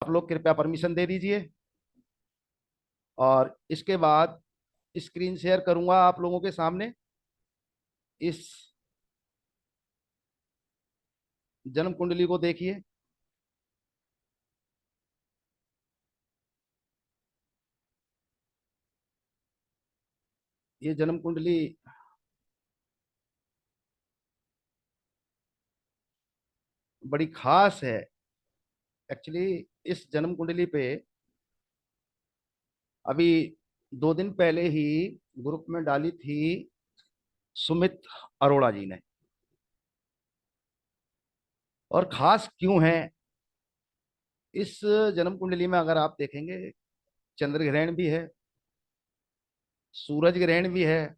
आप लोग कृपया परमिशन दे दीजिए। और इसके बाद स्क्रीन शेयर करूंगा आप लोगों के सामने इस जन्म कुंडली को। देखिए, ये जन्म कुंडली बड़ी खास है। एक्चुअली इस जन्म कुंडली पे अभी 2 दिन पहले ही ग्रुप में डाली थी सुमित अरोड़ा जी ने। और खास क्यों है, इस जन्म कुंडली में अगर आप देखेंगे चंद्र ग्रहण भी है, सूरज ग्रहण भी है,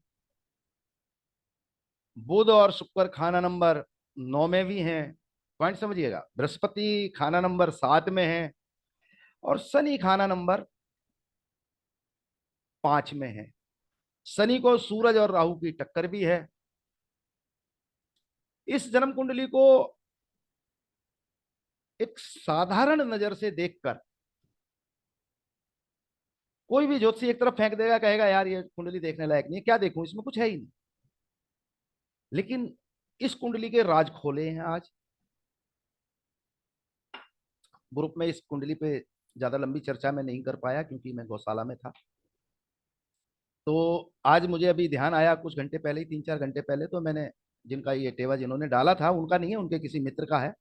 बुध और शुक्र खाना नंबर 9 में भी हैं। पॉइंट समझिएगा। बृहस्पति खाना नंबर 7 में है और शनि खाना नंबर 5 में है। शनि को सूरज और राहु की टक्कर भी है। इस जन्म कुंडली को एक साधारण नजर से देखकर कोई भी ज्योतिषी एक तरफ फेंक देगा, कहेगा यार ये कुंडली देखने लायक नहीं है, क्या देखूं, इसमें कुछ है ही नहीं। लेकिन इस कुंडली के राज खोले हैं आज। ग्रुप में इस कुंडली पे ज्यादा लंबी चर्चा मैं नहीं कर पाया क्योंकि मैं गौशाला में था। तो आज मुझे अभी ध्यान आया कुछ घंटे पहले ही, 3-4 घंटे पहले, तो मैंने जिनका ये टेवा जिन्होंने डाला था, उनका नहीं है, उनके किसी मित्र का है।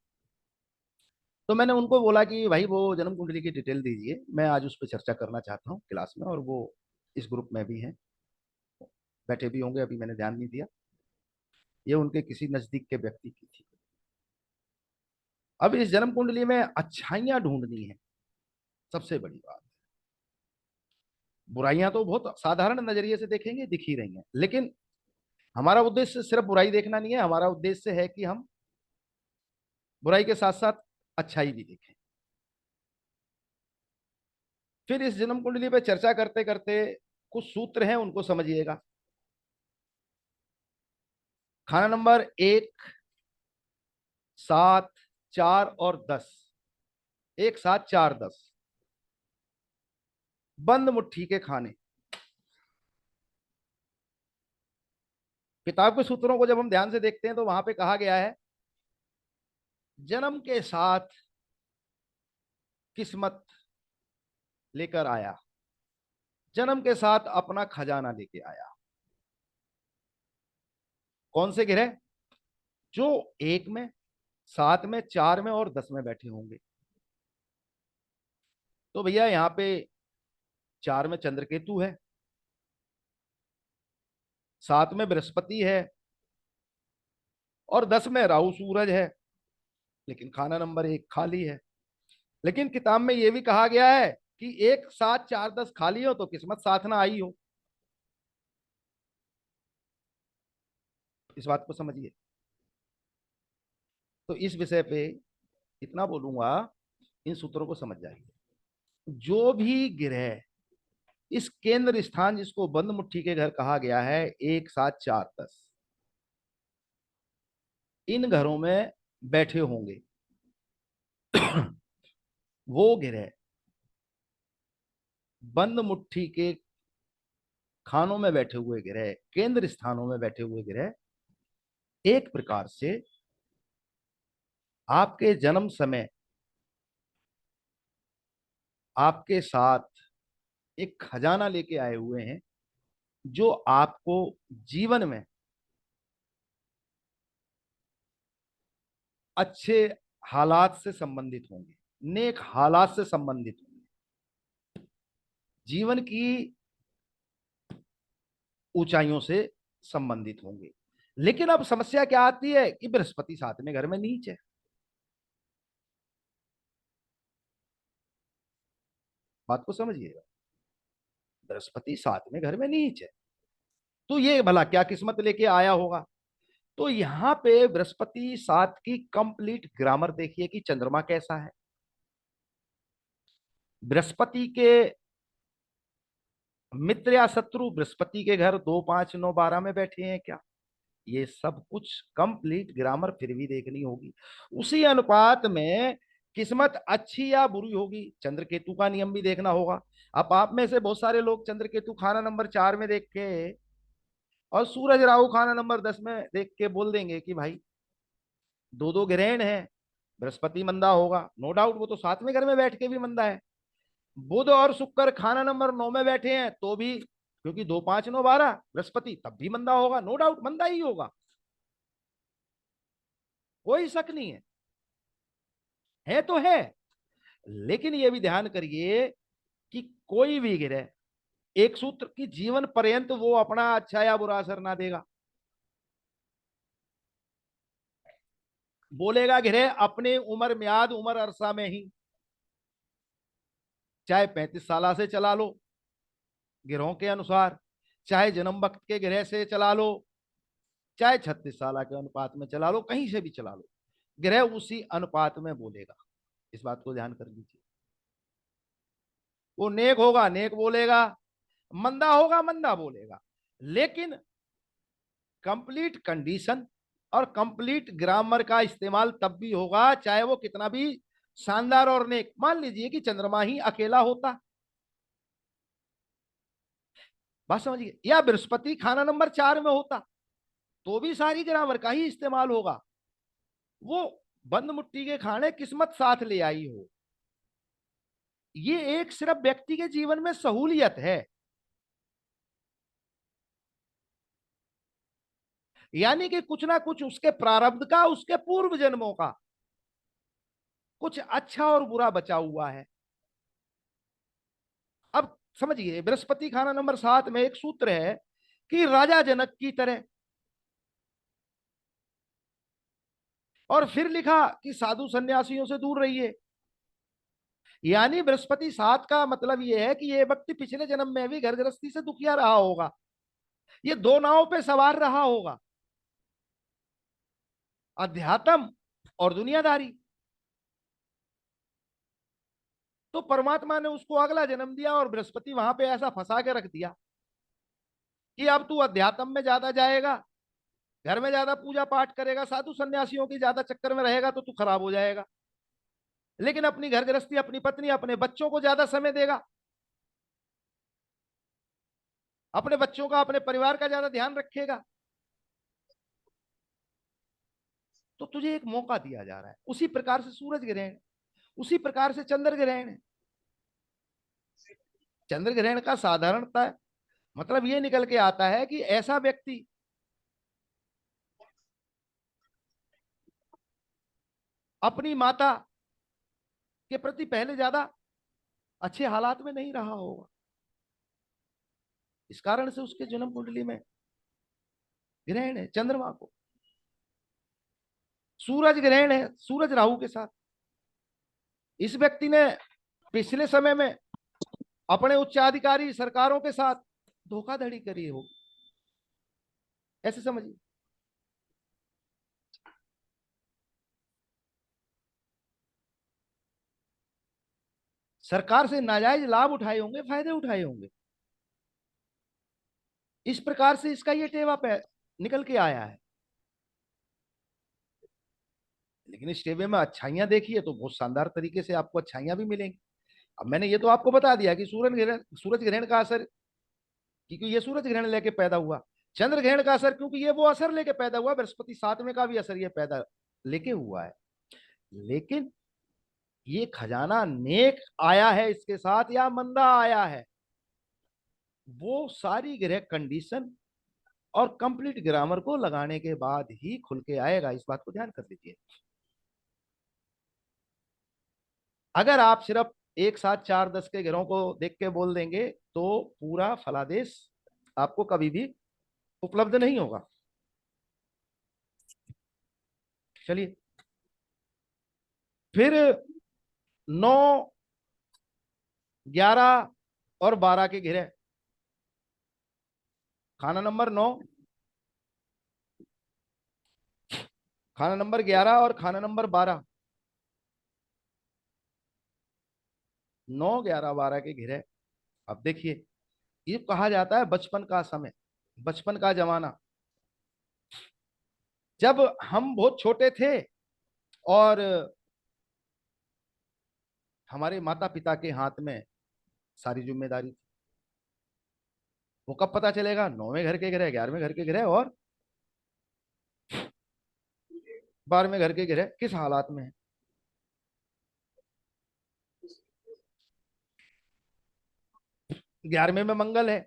तो मैंने उनको बोला कि भाई वो जन्म कुंडली की डिटेल दीजिए, मैं आज उस पर चर्चा करना चाहता हूँ क्लास में। और वो इस ग्रुप में भी हैं, बैठे भी होंगे, अभी मैंने ध्यान नहीं दिया। ये उनके किसी नजदीक के व्यक्ति की थी। अब इस जन्म कुंडली में अच्छाइयां ढूंढनी है, सबसे बड़ी बात। बुराइयां तो बहुत साधारण नजरिए से देखेंगे दिख ही रही हैं, लेकिन हमारा उद्देश्य सिर्फ बुराई देखना नहीं है। हमारा उद्देश्य है कि हम बुराई के साथ साथ अच्छाई भी देखें। फिर इस जन्म कुंडली पे चर्चा करते करते कुछ सूत्र हैं, उनको समझिएगा। खाना नंबर 1, 7, 4 और 10। 1, 7, 4, 10 बंद मुट्ठी के खाने। किताब के सूत्रों को जब हम ध्यान से देखते हैं तो वहां पे कहा गया है, जन्म के साथ किस्मत लेकर आया, जन्म के साथ अपना खजाना लेके आया। कौन से ग्रह? जो 1 में, 7 में, 4 में और 10 में बैठे होंगे। तो भैया यहाँ पे 4 में चंद्र केतु है, 7 में बृहस्पति है और 10 में राहु सूरज है। लेकिन खाना नंबर 1 खाली है। लेकिन किताब में यह भी कहा गया है कि 1, 7, 4, 10 खाली हो तो किस्मत साथ ना आई हो। इस बात को समझिए। तो इस विषय पे इतना बोलूंगा, इन सूत्रों को समझ जाइए। जो भी ग्रह इस केंद्र स्थान, जिसको बंद मुट्ठी के घर कहा गया है, 1, 7, 4, 10, इन घरों में बैठे होंगे वो ग्रह बंद मुट्ठी के खानों में बैठे हुए ग्रह, केंद्र स्थानों में बैठे हुए ग्रह, एक प्रकार से आपके जन्म समय आपके साथ एक खजाना लेके आए हुए हैं, जो आपको जीवन में अच्छे हालात से संबंधित होंगे, नेक हालात से संबंधित होंगे, जीवन की ऊंचाइयों से संबंधित होंगे। लेकिन अब समस्या क्या आती है कि बृहस्पति 7वें घर में नीच है। बात को समझिएगा। बृहस्पति 7वें घर में नीच है, तो ये भला क्या किस्मत लेके आया होगा। तो यहां पे बृहस्पति 7 की कंप्लीट ग्रामर देखिए कि चंद्रमा कैसा है। बृहस्पति के मित्र या शत्रु बृहस्पति के घर 2, 5, 9, 12 में बैठे हैं क्या, ये सब कुछ कंप्लीट ग्रामर फिर भी देखनी होगी। उसी अनुपात में किस्मत अच्छी या बुरी होगी, चंद्र केतु का नियम भी देखना होगा। अब आप में से बहुत सारे लोग चंद्र केतु खाना नंबर 4 में देख के और सूरज राहु खाना नंबर 10 में देख के बोल देंगे कि भाई दो दो ग्रहण है, बृहस्पति मंदा होगा। नो डाउट, वो तो सातवें घर में बैठ के भी मंदा है। बुध और शुक्र खाना नंबर 9 में बैठे हैं तो भी, क्योंकि 2 5 9 12 बृहस्पति, तब भी मंदा होगा, नो डाउट मंदा ही होगा, कोई शक नहीं है तो है। लेकिन यह भी ध्यान करिए कि कोई भी ग्रह एक सूत्र की जीवन पर्यंत वो अपना अच्छा या बुरा असर ना देगा। बोलेगा ग्रह अपने उम्र म्याद उम्र अरसा में ही, चाहे 35 साल से चला लो ग्रहों के अनुसार, चाहे जन्म वक्त के ग्रह से चला लो, चाहे 36 साल के अनुपात में चला लो, कहीं से भी चला लो, ग्रह उसी अनुपात में बोलेगा। इस बात को ध्यान कर लीजिए। वो नेक होगा नेक बोलेगा, मंदा होगा मंदा बोलेगा। लेकिन कंप्लीट कंडीशन और कंप्लीट ग्रामर का इस्तेमाल तब भी होगा चाहे वो कितना भी शानदार और नेक। मान लीजिए कि चंद्रमा ही अकेला होता, बात समझिए, या बृहस्पति खाना नंबर 4 में होता, तो भी सारी ग्रामर का ही इस्तेमाल होगा। वो बंद मुट्ठी के खाने किस्मत साथ ले आई हो, ये एक सिर्फ व्यक्ति के जीवन में सहूलियत है। यानी कि कुछ ना कुछ उसके प्रारब्ध का, उसके पूर्व जन्मों का कुछ अच्छा और बुरा बचा हुआ है। अब समझिए, बृहस्पति खाना नंबर 7 में एक सूत्र है कि राजा जनक की तरह, और फिर लिखा कि साधु सन्यासियों से दूर रहिए। यानी बृहस्पति 7 का मतलब यह है कि यह व्यक्ति पिछले जन्म में भी घर गृहस्थी से दुखिया रहा होगा, ये दो नावों पे सवार रहा होगा, अध्यात्म और दुनियादारी। तो परमात्मा ने उसको अगला जन्म दिया और बृहस्पति वहां पे ऐसा फंसा के रख दिया कि अब तू अध्यात्म में ज्यादा जाएगा, घर में ज्यादा पूजा पाठ करेगा, साधु सन्यासियों की ज्यादा चक्कर में रहेगा तो तू खराब हो जाएगा। लेकिन अपनी घर गृहस्थी, अपनी पत्नी, अपने बच्चों को ज्यादा समय देगा, अपने बच्चों का, अपने परिवार का ज्यादा ध्यान रखेगा, तो तुझे एक मौका दिया जा रहा है। उसी प्रकार से सूरज ग्रहण, उसी प्रकार से चंद्र ग्रहण है। चंद्र ग्रहण का साधारणता मतलब ये निकल के आता है कि ऐसा व्यक्ति अपनी माता के प्रति पहले ज्यादा अच्छे हालात में नहीं रहा होगा, इस कारण से उसके जन्म कुंडली में ग्रहण है चंद्रमा को। सूरज ग्रहण है सूरज राहु के साथ। इस व्यक्ति ने पिछले समय में अपने उच्चाधिकारी सरकारों के साथ धोखाधड़ी करी हो, ऐसे समझिए। सरकार से नाजायज लाभ उठाए होंगे, फायदे उठाए होंगे, इस प्रकार से इसका ये टेवा पे निकल के आया है। लेकिन इस टेबे में अच्छाइयां देखिए तो बहुत शानदार तरीके से आपको अच्छाइयां भी मिलेंगी। अब मैंने ये तो आपको बता दिया कि सूरज ग्रहण का असर, क्योंकि ये सूरज ग्रहण लेके पैदा हुआ। चंद्र ग्रहण का असर, क्योंकि ये वो असर लेके पैदा हुआ, बृहस्पति 7वें का भी असर ये पैदा लेके हुआ है। लेकिन ये खजाना नेक आया है इसके साथ या मंदा आया है, वो सारी ग्रह कंडीशन और कंप्लीट ग्रामर को लगाने के बाद ही खुल के आएगा। इस बात को ध्यान कर लीजिए। अगर आप सिर्फ एक साथ 4 10 के ग्रहों को देख के बोल देंगे तो पूरा फलादेश आपको कभी भी उपलब्ध नहीं होगा। चलिए, फिर 9 11 और 12 के घेरे, खाना नंबर 9, खाना नंबर 11 और खाना नंबर 12, 9 11 12 के घेरे। अब देखिए, ये कहा जाता है बचपन का समय, बचपन का जमाना, जब हम बहुत छोटे थे और हमारे माता पिता के हाथ में सारी जिम्मेदारी थी। वो कब पता चलेगा? 9वें घर के ग्रह, 11वें घर के ग्रह और 12वें घर के ग्रह किस हालात में है। 11वें में मंगल है।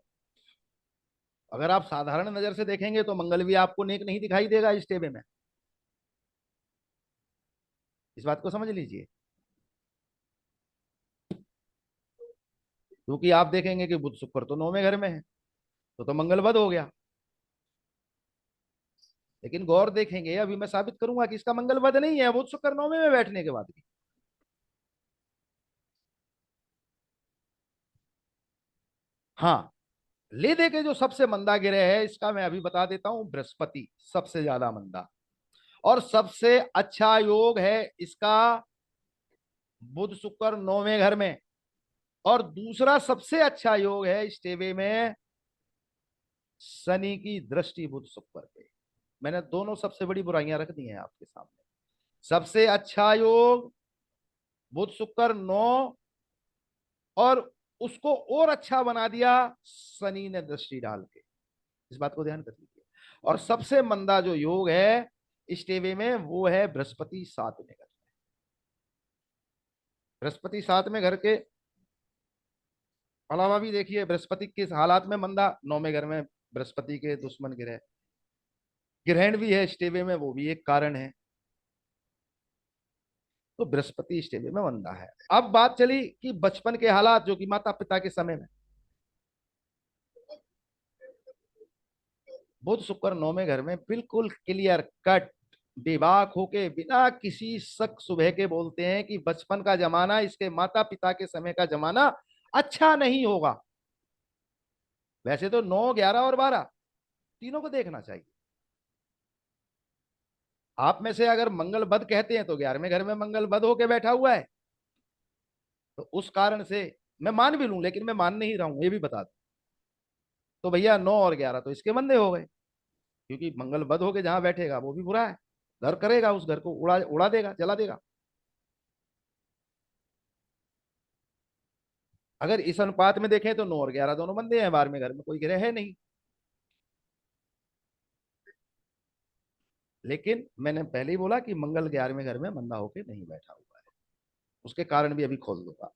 अगर आप साधारण नजर से देखेंगे तो मंगल भी आपको नेक नहीं दिखाई देगा इस टेबे में। इस बात को समझ लीजिए। क्योंकि आप देखेंगे कि बुध शुक्र तो 9वें घर में है, तो मंगल वध हो गया। लेकिन गौर देखेंगे, अभी मैं साबित करूंगा कि इसका मंगल वध नहीं है, बुध शुक्र 9वें में बैठने के बाद भी। हाँ, ले दे के जो सबसे मंदा ग्रह है इसका मैं अभी बता देता हूं, बृहस्पति सबसे ज्यादा मंदा। और सबसे अच्छा योग है इसका बुध शुक्र 9वें घर में। और दूसरा सबसे अच्छा योग है इस टेबे में शनि की दृष्टि बुध शुक्र पे। मैंने दोनों सबसे बड़ी बुराइयां रख दी हैं आपके सामने। सबसे अच्छा योग बुध शुक्र 9, और उसको और अच्छा बना दिया शनि ने दृष्टि डाल के। इस बात को ध्यान कर लीजिए। और सबसे मंदा जो योग है इस टेबे में वो है बृहस्पति 7वें घर। बृहस्पति 7वें घर के अलावा भी देखिए बृहस्पति किस हालात में मंदा, 9वें घर में बृहस्पति के दुश्मन ग्रह ग्रहण भी है इस टेबे में, वो भी एक कारण है। तो बृहस्पति इस टेबे में मंदा है। अब बात चली कि बचपन के हालात जो कि माता पिता के समय में, बुध शुक्र 9वें घर में बिल्कुल क्लियर कट बेबाक होके बिना किसी शक शुबह के बोलते हैं कि बचपन का जमाना, इसके माता पिता के समय का जमाना अच्छा नहीं होगा। वैसे तो 9, 11 और 12 तीनों को देखना चाहिए। आप में से अगर मंगल बद कहते हैं तो 11वें घर में मंगल बद होके बैठा हुआ है, तो उस कारण से मैं मान भी लूं, लेकिन मैं मान नहीं रहा हूं ये भी बता दूं, तो भैया 9 और 11 तो इसके मंदे हो गए। क्योंकि मंगल बद होके जहां बैठेगा वो भी बुरा है, घर करेगा, उस घर को उड़ा उड़ा देगा, जला देगा। अगर इस अनुपात में देखें तो 9 और 11 दोनों मंदे हैं, 12वें घर में कोई ग्रह है नहीं। लेकिन मैंने पहले ही बोला कि मंगल 11वें घर में मंदा होके नहीं बैठा हुआ है, उसके कारण भी अभी खोल दूंगा।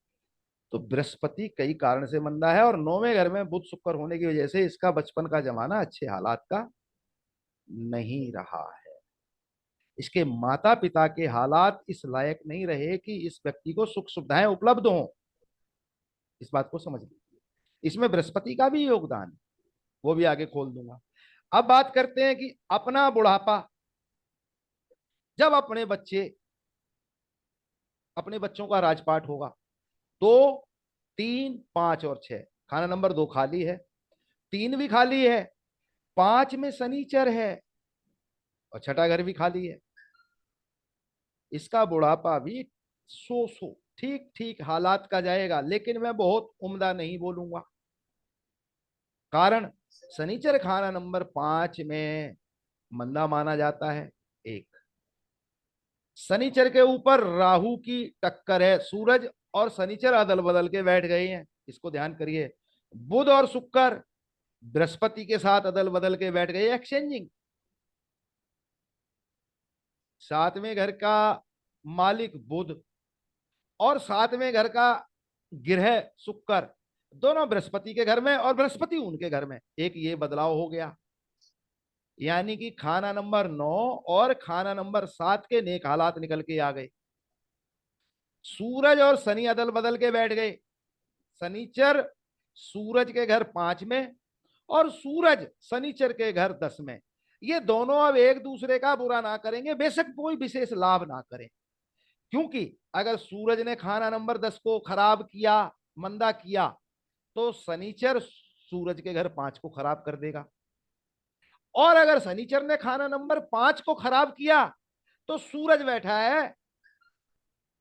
तो बृहस्पति कई कारण से मंदा है, और 9वें घर में बुध शुक्र होने की वजह से इसका बचपन का जमाना अच्छे हालात का नहीं रहा है। इसके माता पिता के हालात इस लायक नहीं रहे कि इस व्यक्ति को सुख सुविधाएं उपलब्ध हों। इस बात को समझ लीजिए। इसमें बृहस्पति का भी योगदान है, वो भी आगे खोल दूंगा। अब बात करते हैं कि अपना बुढ़ापा, जब अपने बच्चों का राजपाट होगा, तो 3, 5 और 6, खाना नंबर 2 खाली है, 3 भी खाली है, 5 में शनिचर है, और छठा घर भी खाली है। इसका बुढ़ापा भी सो ठीक ठीक हालात का जाएगा, लेकिन मैं बहुत उम्दा नहीं बोलूंगा। कारण शनिचर खाना नंबर 5 में मंदा माना जाता है। एक, शनिचर के ऊपर राहु की टक्कर है, सूरज और शनिचर अदल बदल के बैठ गए हैं, इसको ध्यान करिए। बुध और शुक्र बृहस्पति के साथ अदल बदल के बैठ गए, एक्सचेंजिंग। 7वें घर का मालिक बुध और 7वें घर का ग्रह शुक्र, दोनों बृहस्पति के घर में और बृहस्पति उनके घर में, एक ये बदलाव हो गया। यानी कि खाना नंबर 9 और खाना नंबर 7 के नेक हालात निकल के आ गए। सूरज और शनि अदल बदल के बैठ गए। शनिचर सूरज के घर 5 में और सूरज शनिचर के घर 10 में। ये दोनों अब एक दूसरे का बुरा ना करेंगे, बेशक कोई विशेष लाभ ना करें। क्योंकि अगर सूरज ने खाना नंबर 10 को खराब किया, मंदा किया, तो शनिचर सूरज के घर 5 को खराब कर देगा। और अगर शनिचर ने खाना नंबर 5 को खराब किया, तो सूरज बैठा है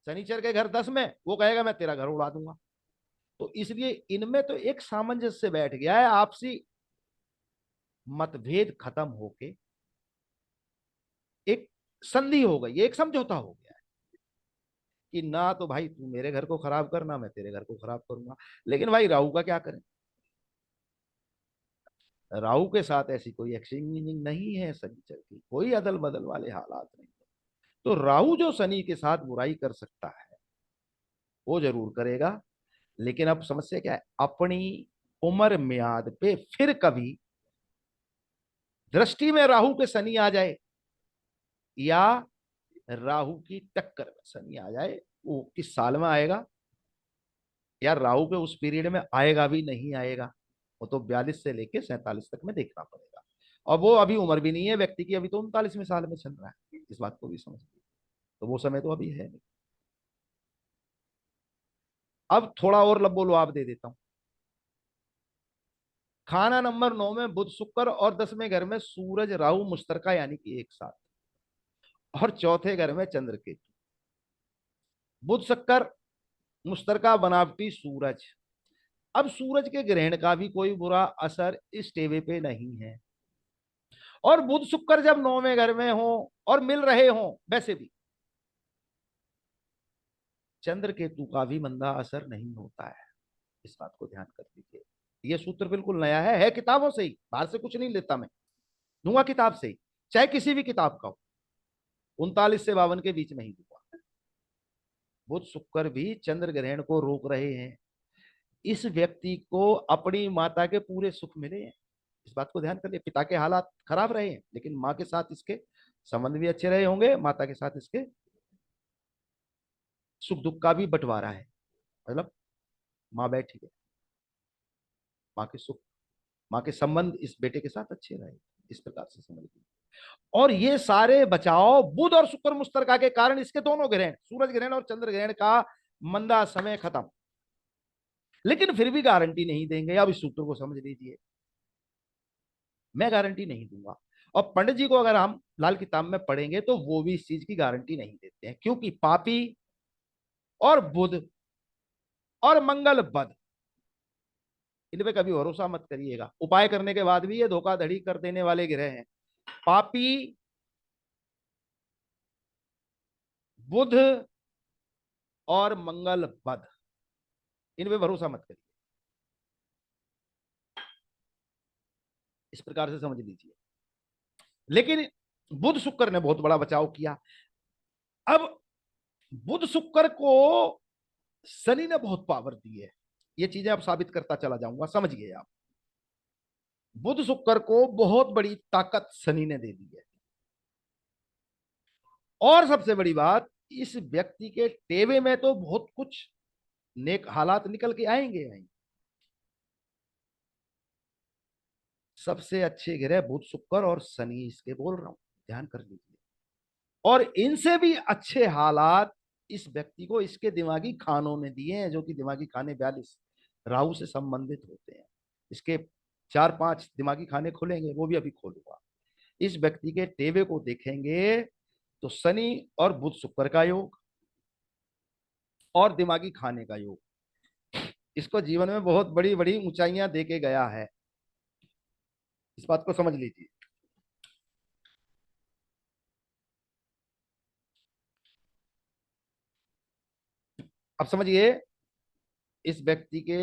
शनिचर के घर 10 में, वो कहेगा मैं तेरा घर उड़ा दूंगा। तो इसलिए इनमें तो एक सामंजस्य बैठ गया है, आपसी मतभेद खत्म होके एक संधि हो गई, एक समझौता हो गया है कि ना तो भाई तू मेरे घर को खराब करना, मैं तेरे घर को खराब करूंगा। लेकिन भाई राहु का क्या करें, राहु के साथ ऐसी कोई एक्सचेंजिंग नहीं है शनिचर की, कोई अदल बदल वाले हालात नहीं। तो राहु जो शनि के साथ बुराई कर सकता है वो जरूर करेगा। लेकिन अब समस्या क्या है, अपनी उम्र म्याद पे फिर कभी दृष्टि में राहु के शनि आ जाए, या राहु की टक्कर में शनि आ जाए, वो किस साल में आएगा, या राहु के उस पीरियड में आएगा भी नहीं आएगा, वो तो 42 से लेके 47 तक में देखना पड़ेगा। और वो अभी उम्र भी नहीं है व्यक्ति की, अभी तो 39वें साल में चल रहा है, इस बात को भी समझिए। तो वो समय तो अभी है नहीं। अब थोड़ा और लब बोलो आप दे देता हूं। खाना नंबर 9 में बुध शुक्र, और 10वें घर में सूरज राहु मुश्तरका यानी कि एक साथ, और चौथे घर में चंद्र केतु। बुध शुक्र मुश्तरका बनावटी सूरज। अब सूरज के ग्रहण का भी कोई बुरा असर इस टेवे पे नहीं है। और बुध शुक्र जब 9वें घर में हो और मिल रहे हो, वैसे भी चंद्र केतु का भी मंदा असर नहीं होता है। इस बात को ध्यान कर लीजिए। ये सूत्र बिल्कुल नया है किताबों से ही, बाहर से कुछ नहीं लेता मैं, दूंगा किताब से ही, चाहे किसी भी किताब का हो। 39 से 52 के बीच में ही दूंगा। बुध शुक्र भी चंद्र ग्रहण को रोक रहे हैं, इस व्यक्ति को अपनी माता के पूरे सुख मिले हैं। इस बात को ध्यान करिए, पिता के हालात खराब रहे हैं लेकिन माँ के साथ इसके संबंध भी अच्छे रहे होंगे, माता के साथ इसके सुख दुख का भी बंटवारा है। मतलब माँ बैठी है, माँ के सुख, माँ के संबंध इस बेटे के साथ अच्छे रहे, इस प्रकार से समझ लीजिए। और ये सारे बचाव बुध और शुक्र मुश्तरका के कारण, इसके दोनों ग्रहण, सूरज ग्रहण और चंद्र ग्रहण का मंदा समय खत्म। लेकिन फिर भी गारंटी नहीं देंगे, अब इस सूत्र को समझ लीजिए। मैं गारंटी नहीं दूंगा, और पंडित जी को अगर हम लाल किताब में पढ़ेंगे तो वो भी इस चीज की गारंटी नहीं देते हैं, क्योंकि पापी और बुध और मंगल बद, इन पे कभी भरोसा मत करिएगा। उपाय करने के बाद भी ये धोखाधड़ी कर देने वाले ग्रह हैं। पापी, बुध और मंगल बद, इन पे भरोसा मत करिए। इस प्रकार से समझ लीजिए। लेकिन बुध शुक्र ने बहुत बड़ा बचाव किया। अब बुध शुक्र को शनि ने बहुत पावर दी है, ये चीजें अब साबित करता चला जाऊंगा, समझिए आप। बुध शुक्र को बहुत बड़ी ताकत शनि ने दे दी है। और सबसे बड़ी बात, इस व्यक्ति के टेवे में तो बहुत कुछ नेक हालात निकल के आएंगे आएंगे। सबसे अच्छे ग्रह बुध शुक्र और शनि, इसके बोल रहा हूं, ध्यान कर लीजिए। और इनसे भी अच्छे हालात इस व्यक्ति को इसके दिमागी खानों ने दिए हैं, जो कि दिमागी खाने 42 राहु से संबंधित होते हैं। इसके 4-5 दिमागी खाने खुलेंगे, वो भी अभी खोलूंगा। इस व्यक्ति के टेवे को देखेंगे तो शनि और बुध शुक्र का योग और दिमागी खाने का योग इसको जीवन में बहुत बड़ी बड़ी ऊंचाइयां देके गया है। इस बात को समझ लीजिए। अब समझिए, इस व्यक्ति के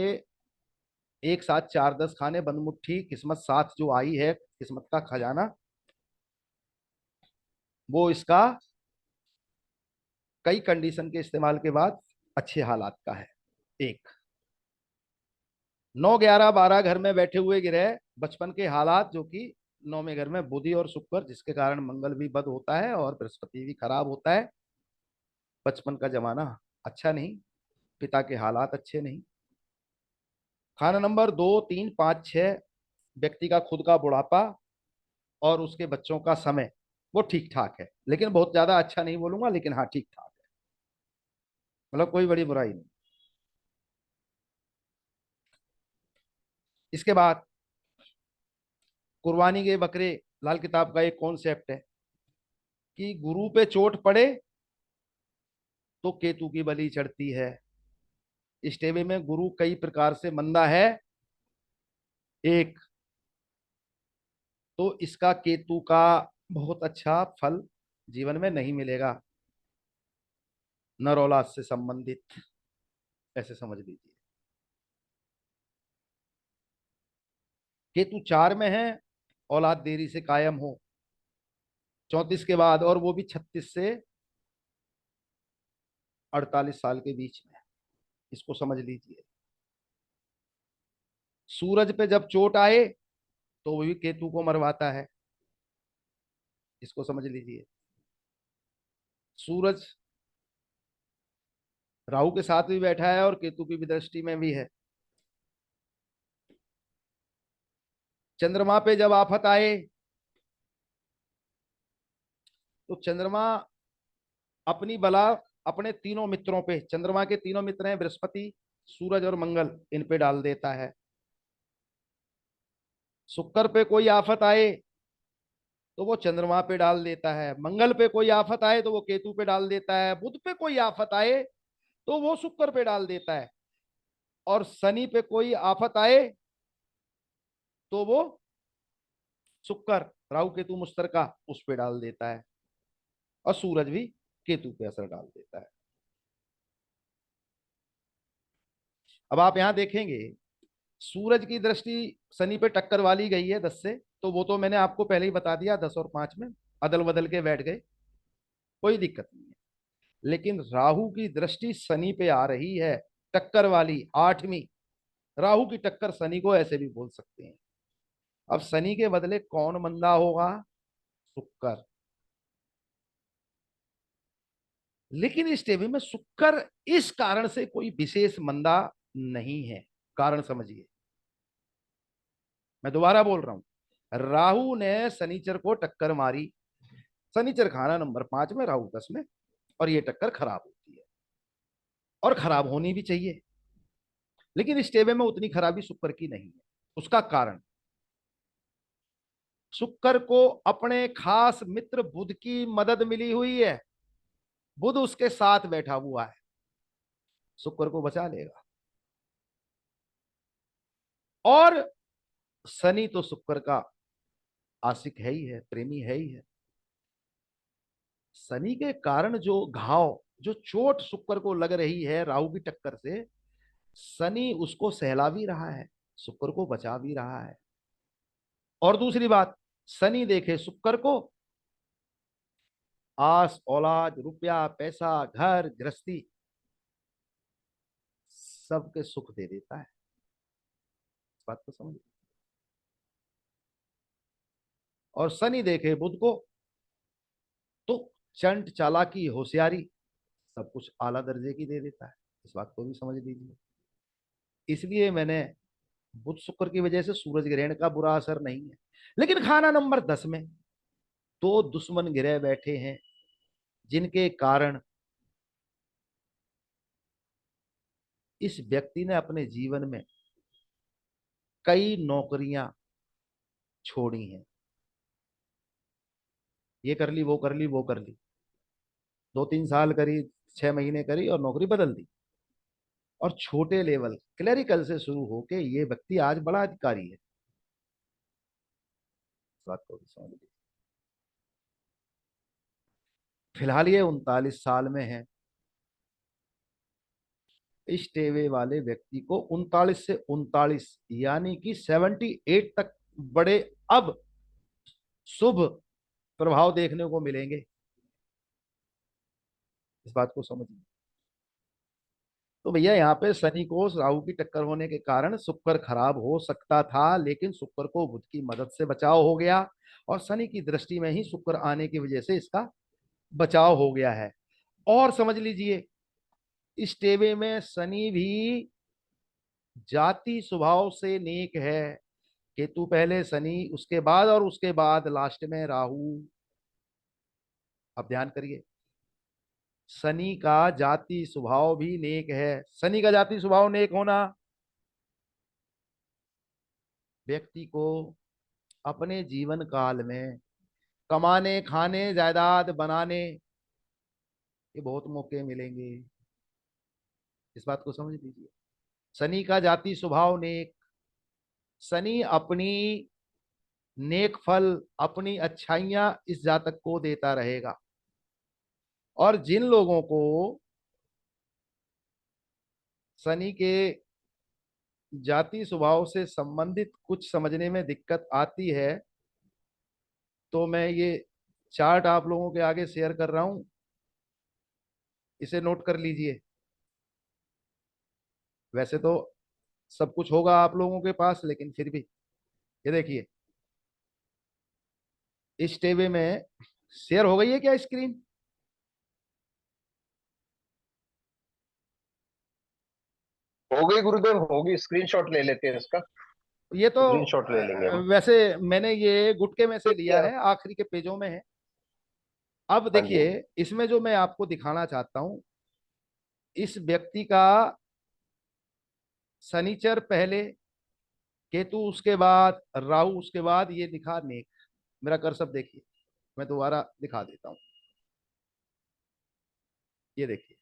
एक साथ 4-10 खाने बंद मुट्ठी किस्मत साथ जो आई है, किस्मत का खजाना, वो इसका कई कंडीशन के इस्तेमाल के बाद अच्छे हालात का है। एक, 9, 11, 12 घर में बैठे हुए ग्रह, बचपन के हालात जो कि 9वें घर में बुधि और शुक्र, जिसके कारण मंगल भी बद होता है और बृहस्पति भी खराब होता है। बचपन का जमाना अच्छा नहीं, पिता के हालात अच्छे नहीं। खाना नंबर 2, 3, 5, 6, व्यक्ति का खुद का बुढ़ापा और उसके बच्चों का समय, वो ठीक ठाक है, लेकिन बहुत ज्यादा अच्छा नहीं बोलूंगा, लेकिन हाँ ठीक ठाक है, मतलब कोई बड़ी बुराई नहीं। इसके बाद कुर्बानी के बकरे, लाल किताब का एक कॉन्सेप्ट है कि गुरु पे चोट पड़े तो केतु की बलि चढ़ती है। इस टेबल में गुरु कई प्रकार से मंदा है, एक तो इसका केतु का बहुत अच्छा फल जीवन में नहीं मिलेगा। नर औलाद से संबंधित, ऐसे समझ लीजिए। केतु 4 में है, औलाद देरी से कायम हो 34 के बाद, और वो भी 36 से 48 साल के बीच में, इसको समझ लीजिए। सूरज पे जब चोट आए तो वो भी केतु को मरवाता है, इसको समझ लीजिए। सूरज राहु के साथ भी बैठा है और केतु की भी दृष्टि में भी है। चंद्रमा पे जब आफत आए तो चंद्रमा अपनी बला अपने तीनों मित्रों पे, चंद्रमा के तीनों मित्र हैं बृहस्पति, सूरज और मंगल, इन पे डाल देता है। शुक्र पे कोई आफत आए तो वो चंद्रमा पे डाल देता है, मंगल पे कोई आफत आए तो वो केतु पे डाल देता है, बुध पे कोई आफत आए तो वो शुक्र पे डाल देता है, और शनि पे कोई आफत आए तो वो शुक्र, राहु केतु मुश्तरका, उस पे डाल देता है, और सूरज भी केतु पे असर डाल देता है। अब आप यहां देखेंगे, सूरज की दृष्टि शनि पे टक्कर वाली गई है 10 से, तो वो तो मैंने आपको पहले ही बता दिया, 10 और 5 में अदल बदल के बैठ गए, कोई दिक्कत नहीं है। लेकिन राहु की दृष्टि शनि पे आ रही है, टक्कर वाली 8वीं। राहु की टक्कर शनि को ऐसे भी बोल सकते हैं। अब शनि के बदले कौन मंदा होगा? शुक्र। लेकिन इस टेबल में शुक्र इस कारण से कोई विशेष मंदा नहीं है, कारण समझिए। मैं दोबारा बोल रहा हूं, राहु ने शनिचर को टक्कर मारी, शनिचर खाना नंबर 5 में, राहु 10 में, और ये टक्कर खराब होती है, और खराब होनी भी चाहिए। लेकिन इस टेबल में उतनी खराबी शुक्र की नहीं है। उसका कारण, शुक्र को अपने खास मित्र बुध की मदद मिली हुई है, बुध उसके साथ बैठा हुआ है, शुक्र को बचा लेगा। और शनि तो शुक्र का आशिक है ही है, प्रेमी है ही है। शनि के कारण जो घाव, जो चोट शुक्र को लग रही है राहु की टक्कर से, शनि उसको सहला भी रहा है, शुक्र को बचा भी रहा है। और दूसरी बात, शनि देखे शुक्र को, आस औलाद, रुपया पैसा, घर गृहस्थी, सबके सुख दे देता है। इस बात को समझ। और शनि देखे बुध को तो चंट चालाकी होशियारी सब कुछ आला दर्जे की दे देता है। इस बात को भी समझ लीजिए। इसलिए मैंने बुध शुक्र की वजह से सूरज ग्रहण का बुरा असर नहीं है। लेकिन खाना नंबर 10 में दो दुश्मन गिरे बैठे हैं, जिनके कारण इस व्यक्ति ने अपने जीवन में कई नौकरियां छोड़ी हैं। ये कर ली, वो कर ली, वो कर ली, 2-3 साल करी, 6 महीने करी, और नौकरी बदल दी। और छोटे लेवल क्लरिकल से शुरू होके ये व्यक्ति आज बड़ा अधिकारी है। इस बात को भी समझ लीजिए। फिलहाल ये 39 साल में है। इस टेवे वाले व्यक्ति को 39 से 39 यानी कि 78 तक बड़े अब शुभ प्रभाव देखने को मिलेंगे। इस बात को समझिए। तो भैया यहाँ पे शनि को राहु की टक्कर होने के कारण शुक्र खराब हो सकता था, लेकिन शुक्र को बुध की मदद से बचाव हो गया, और शनि की दृष्टि में ही शुक्र आने की वजह से इसका बचाव हो गया है। और समझ लीजिए, इस टेबे में शनि भी जाति स्वभाव से नेक है। केतु पहले, शनि उसके बाद, और उसके बाद लास्ट में राहु। अब ध्यान करिए, शनि का जाति स्वभाव भी नेक है। शनि का जाति स्वभाव नेक होना व्यक्ति को अपने जीवन काल में कमाने, खाने, जायदाद बनाने के बहुत मौके मिलेंगे। इस बात को समझ लीजिए। शनि का जाति स्वभाव नेक, शनि अपनी नेक फल, अपनी अच्छाइयां इस जातक को देता रहेगा। और जिन लोगों को शनि के जाति स्वभाव से संबंधित कुछ समझने में दिक्कत आती है, तो मैं ये चार्ट आप लोगों के आगे शेयर कर रहा हूं, इसे नोट कर लीजिए। वैसे तो सब कुछ होगा आप लोगों के पास, लेकिन फिर भी ये देखिए, इस टेबल में शेयर हो गई है क्या स्क्रीन? हो गई गुरुदेव, होगी। स्क्रीनशॉट ले लेते हैं इसका। ये तो स्क्रीनशॉट ले लेंगे हम। वैसे मैंने ये गुटके में से लिया है, आखिरी के पेजों में है। अब हाँ जी। देखिए, इसमें जो मैं आपको दिखाना चाहता हूं, इस व्यक्ति का शनिचर पहले, केतु उसके बाद, राहु उसके बाद, ये लिखा नेक। मेरा कर्सर देखिए, मैं दोबारा दिखा देता हूं, ये देखिए।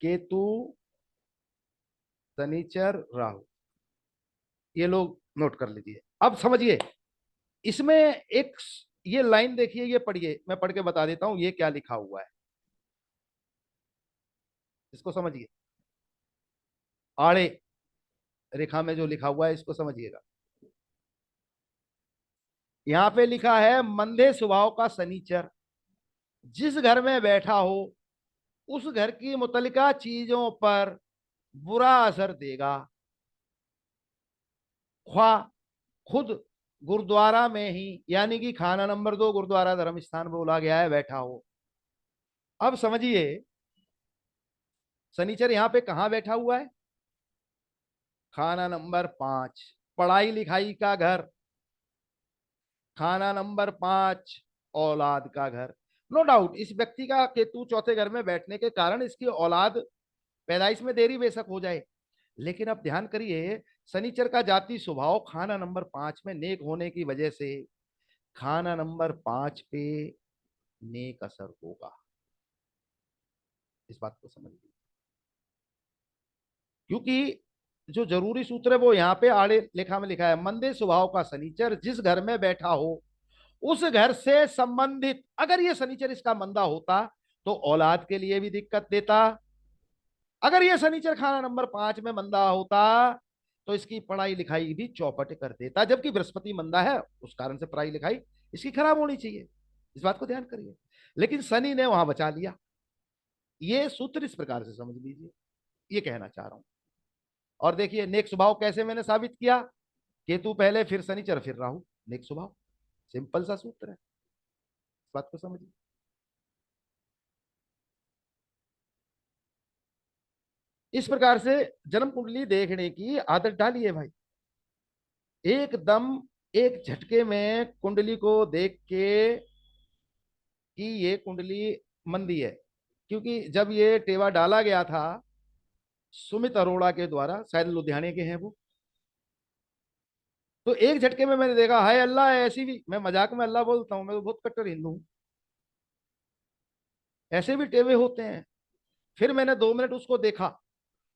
केतु, शनिचर, राहु, ये लोग नोट कर लीजिए। अब समझिए, इसमें एक ये लाइन देखिए, ये पढ़िए, मैं पढ़ के बता देता हूं ये क्या लिखा हुआ है, इसको समझिए। आड़े रेखा में जो लिखा हुआ है इसको समझिएगा। यहां पे लिखा है, मंदे स्वभाव का शनिचर जिस घर में बैठा हो उस घर की मुतल्लिका चीजों पर बुरा असर देगा, ख्वा खुद गुरुद्वारा में ही, यानी कि खाना नंबर 2 गुरुद्वारा धर्म स्थान बोला गया है, बैठा हो। अब समझिए, शनिचर यहां पे कहां बैठा हुआ है? खाना नंबर 5, पढ़ाई लिखाई का घर। खाना नंबर 5, औलाद का घर। नो डाउट इस व्यक्ति का केतु चौथे घर में बैठने के कारण इसकी औलाद पैदाइश में देरी बेशक हो जाए, लेकिन अब ध्यान करिए, शनिचर का जाति स्वभाव खाना नंबर 5 में नेक होने की वजह से खाना नंबर 5 पे नेक असर होगा। इस बात को समझ लीजिए, क्योंकि जो जरूरी सूत्र है वो यहाँ पे आड़े लेखा में लिखा है, मंदे स्वभाव का शनिचर जिस घर में बैठा हो उस घर से संबंधित। अगर ये शनिचर इसका मंदा होता तो औलाद के लिए भी दिक्कत देता। अगर ये शनिचर खाना नंबर 5 में मंदा होता तो इसकी पढ़ाई लिखाई भी चौपट कर देता, जबकि बृहस्पति मंदा है, उस कारण से पढ़ाई लिखाई इसकी खराब होनी चाहिए। इस बात को ध्यान करिए, लेकिन शनि ने वहां बचा लिया। ये सूत्र इस प्रकार से समझ लीजिए, ये कहना चाह रहा हूं। और देखिए, नेक स्वभाव कैसे मैंने साबित किया? केतु पहले, फिर शनिचर, फिर राहु, नेक स्वभाव। सिंपल सा सूत्र है, इस बात को समझिए। इस प्रकार से जन्म कुंडली देखने की आदत डालिए भाई, एकदम एक झटके में कुंडली को देख के कि ये कुंडली मंदी है। क्योंकि जब ये टेवा डाला गया था सुमित अरोड़ा के द्वारा, शायद लुधियाने के हैं वो, तो एक झटके में मैंने देखा, हाय अल्लाह, ऐसी भी, मैं मजाक में अल्लाह बोलता हूँ, मैं तो बहुत कट्टर हिंदू हूँ, ऐसे भी टेवे होते हैं। फिर मैंने 2 मिनट उसको देखा,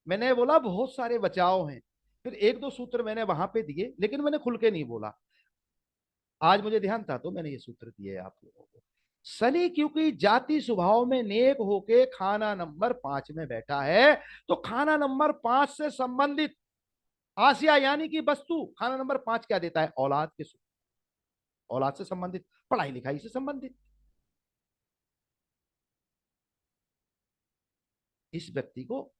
मैंने बोला बहुत सारे बचाव हैं, फिर एक दो सूत्र मैंने वहां पे दिए, लेकिन मैंने खुल के नहीं बोला। आज मुझे ध्यान था तो मैंने ये सूत्र दिए आप लोगों को। शनि क्योंकि जाति स्वभाव में नेक होके खाना नंबर 5 में बैठा है, तो खाना नंबर 5 से संबंधित आसिया यानी कि वस्तु, खाना नंबर 5 क्या देता है? औलाद के सुख, औलाद से संबंधित, पढ़ाई लिखाई से संबंधित। इस व्यक्ति को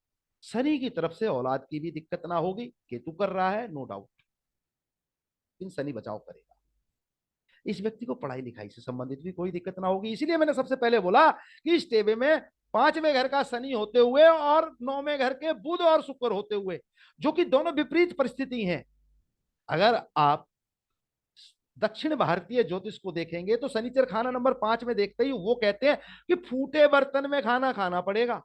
शनि की तरफ से औलाद की भी दिक्कत ना होगी, केतु कर रहा है नो डाउट, लेकिन शनि बचाव करेगा। इस व्यक्ति को पढ़ाई लिखाई से संबंधित भी कोई दिक्कत ना होगी। इसीलिए मैंने सबसे पहले बोला कि इस टेबे में 5वें घर का शनि होते हुए और 9वें घर के बुध और शुक्र होते हुए, जो कि दोनों विपरीत परिस्थिति हैं। अगर आप दक्षिण भारतीय ज्योतिष को देखेंगे तो शनिचर खाना नंबर 5 में देखते ही वो कहते हैं कि फूटे बर्तन में खाना खाना पड़ेगा।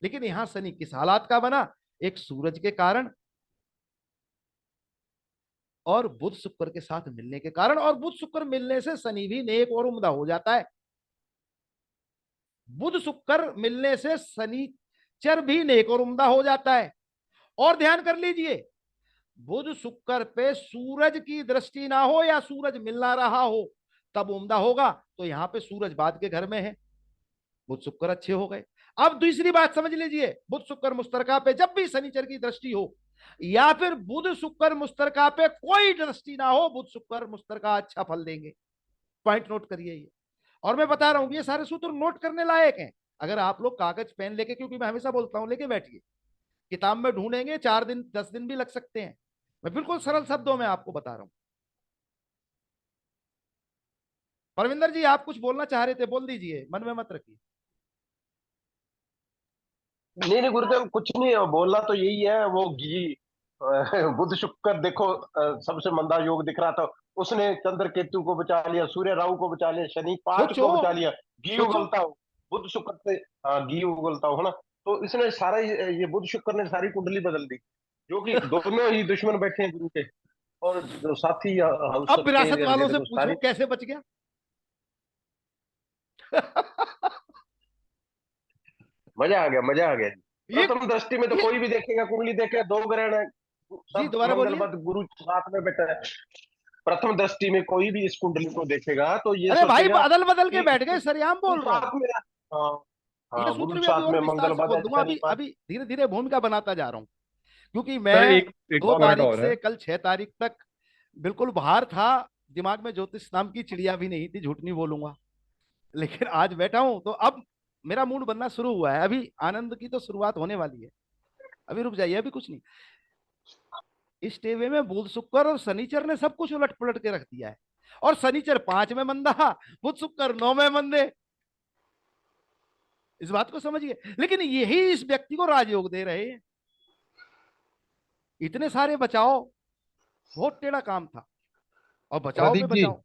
लेकिन यहां शनि किस हालात का बना? एक सूरज के कारण, और बुध शुक्र के साथ मिलने के कारण, और बुध शुक्र मिलने से शनि भी नेक और उम्दा हो जाता है। बुध शुक्र मिलने से शनिचर भी नेक और उम्दा हो जाता है। और ध्यान कर लीजिए, बुध शुक्र पे सूरज की दृष्टि ना हो या सूरज मिल ना रहा हो तब उम्दा होगा। तो यहां पे सूरज बाद के घर में है, बुध शुक्र अच्छे हो गए। अब दूसरी बात समझ लीजिए, बुध शुक्र मुस्तरका पे जब भी शनिचर की दृष्टि हो या फिर बुध शुक्र मुस्तरका पे कोई दृष्टि ना हो, बुध शुक्र मुस्तरका अच्छा फल देंगे। पॉइंट नोट करिए ये। और मैं बता रहा हूं ये सारे सूत्र नोट करने लायक हैं। अगर आप लोग कागज पेन लेके, क्योंकि मैं हमेशा बोलता हूं लेके बैठिए, किताब में ढूंढेंगे 4 दिन 10 दिन भी लग सकते हैं। मैं बिल्कुल सरल शब्दों में आपको बता रहा हूं। परविंदर जी आप कुछ बोलना चाह रहे थे, बोल दीजिए, मन में मत रखिए। नहीं नहीं गुरुदेव, कुछ नहीं है, बोलना तो यही है। वो घी बुध शुक्र देखो, सबसे मंदा योग दिख रहा था, उसने चंद्र केतु को बचा लिया, सूर्य राहु को बचा लिया, शनि पांच सोचो, को बचा लिया। घी सोचो। उगलता हो बुध शुक्र से। हाँ, घी उगलता हो, है ना। तो इसने सारा ये बुध शुक्र ने सारी कुंडली बदल दी, जो कि दोनों ही दुश्मन बैठे हैं गुरु के। और जो साथी हाउस अब के विरासत ये वालों से देखो पूछो सारी। कैसे बच गया। मजा आ गया, मजा आ गया जी। ये प्रथम दृष्टि में तो ये कोई भी देखेगा, कुंडली देखेगा, दो ग्रहण है, जी सब दोबारा मंगल बोलिए। मत गुरु साथ में बैठा है। प्रथम दृष्टि में कोई भी इस कुंडली को देखेगा तो ये अरे भाई सोचेगा अदल बदल के कि बैठ गए, सरियाम गुरु बोल रहा हूँ। साथ में है। हाँ। ये हाँ, गुरु सूत्र भी अभी साथ और में, विस्तार मंगल से बद बोल है, दूंगा। शनि अभी बद। अभी धीरे धीरे भूमिका बनाता जा रहा हूँ, क्योंकि सर मैं एक एक दो पॉइंट तारीख और है। से कल 6 तारीख तक बिल्कुल बाहर था। दिमाग में ज्योतिष नाम की चिड़िया भी नहीं थी, झूठ नहीं बोलूंगा। लेकिन आज बैठा हूं तो अब मेरा मूड बनना शुरू हुआ है। अभी आनंद की तो शुरुआत होने वाली है। अभी रुक जाइए, अभी कुछ नहीं। इस टेवे में बुध शुक्र और शनिचर ने सब कुछ उलट पुलट के रख दिया है। और शनिचर 5 में मंदा, बुध शुक्र 9 में मंदे। इस बात को समझिए। लेकिन यही इस व्यक्ति को राजयोग दे रहे हैं। इतने सारे बचाओ, बहुत टेढ़ा काम था, और बचाओ पे प्रदीप जी, बचाओ।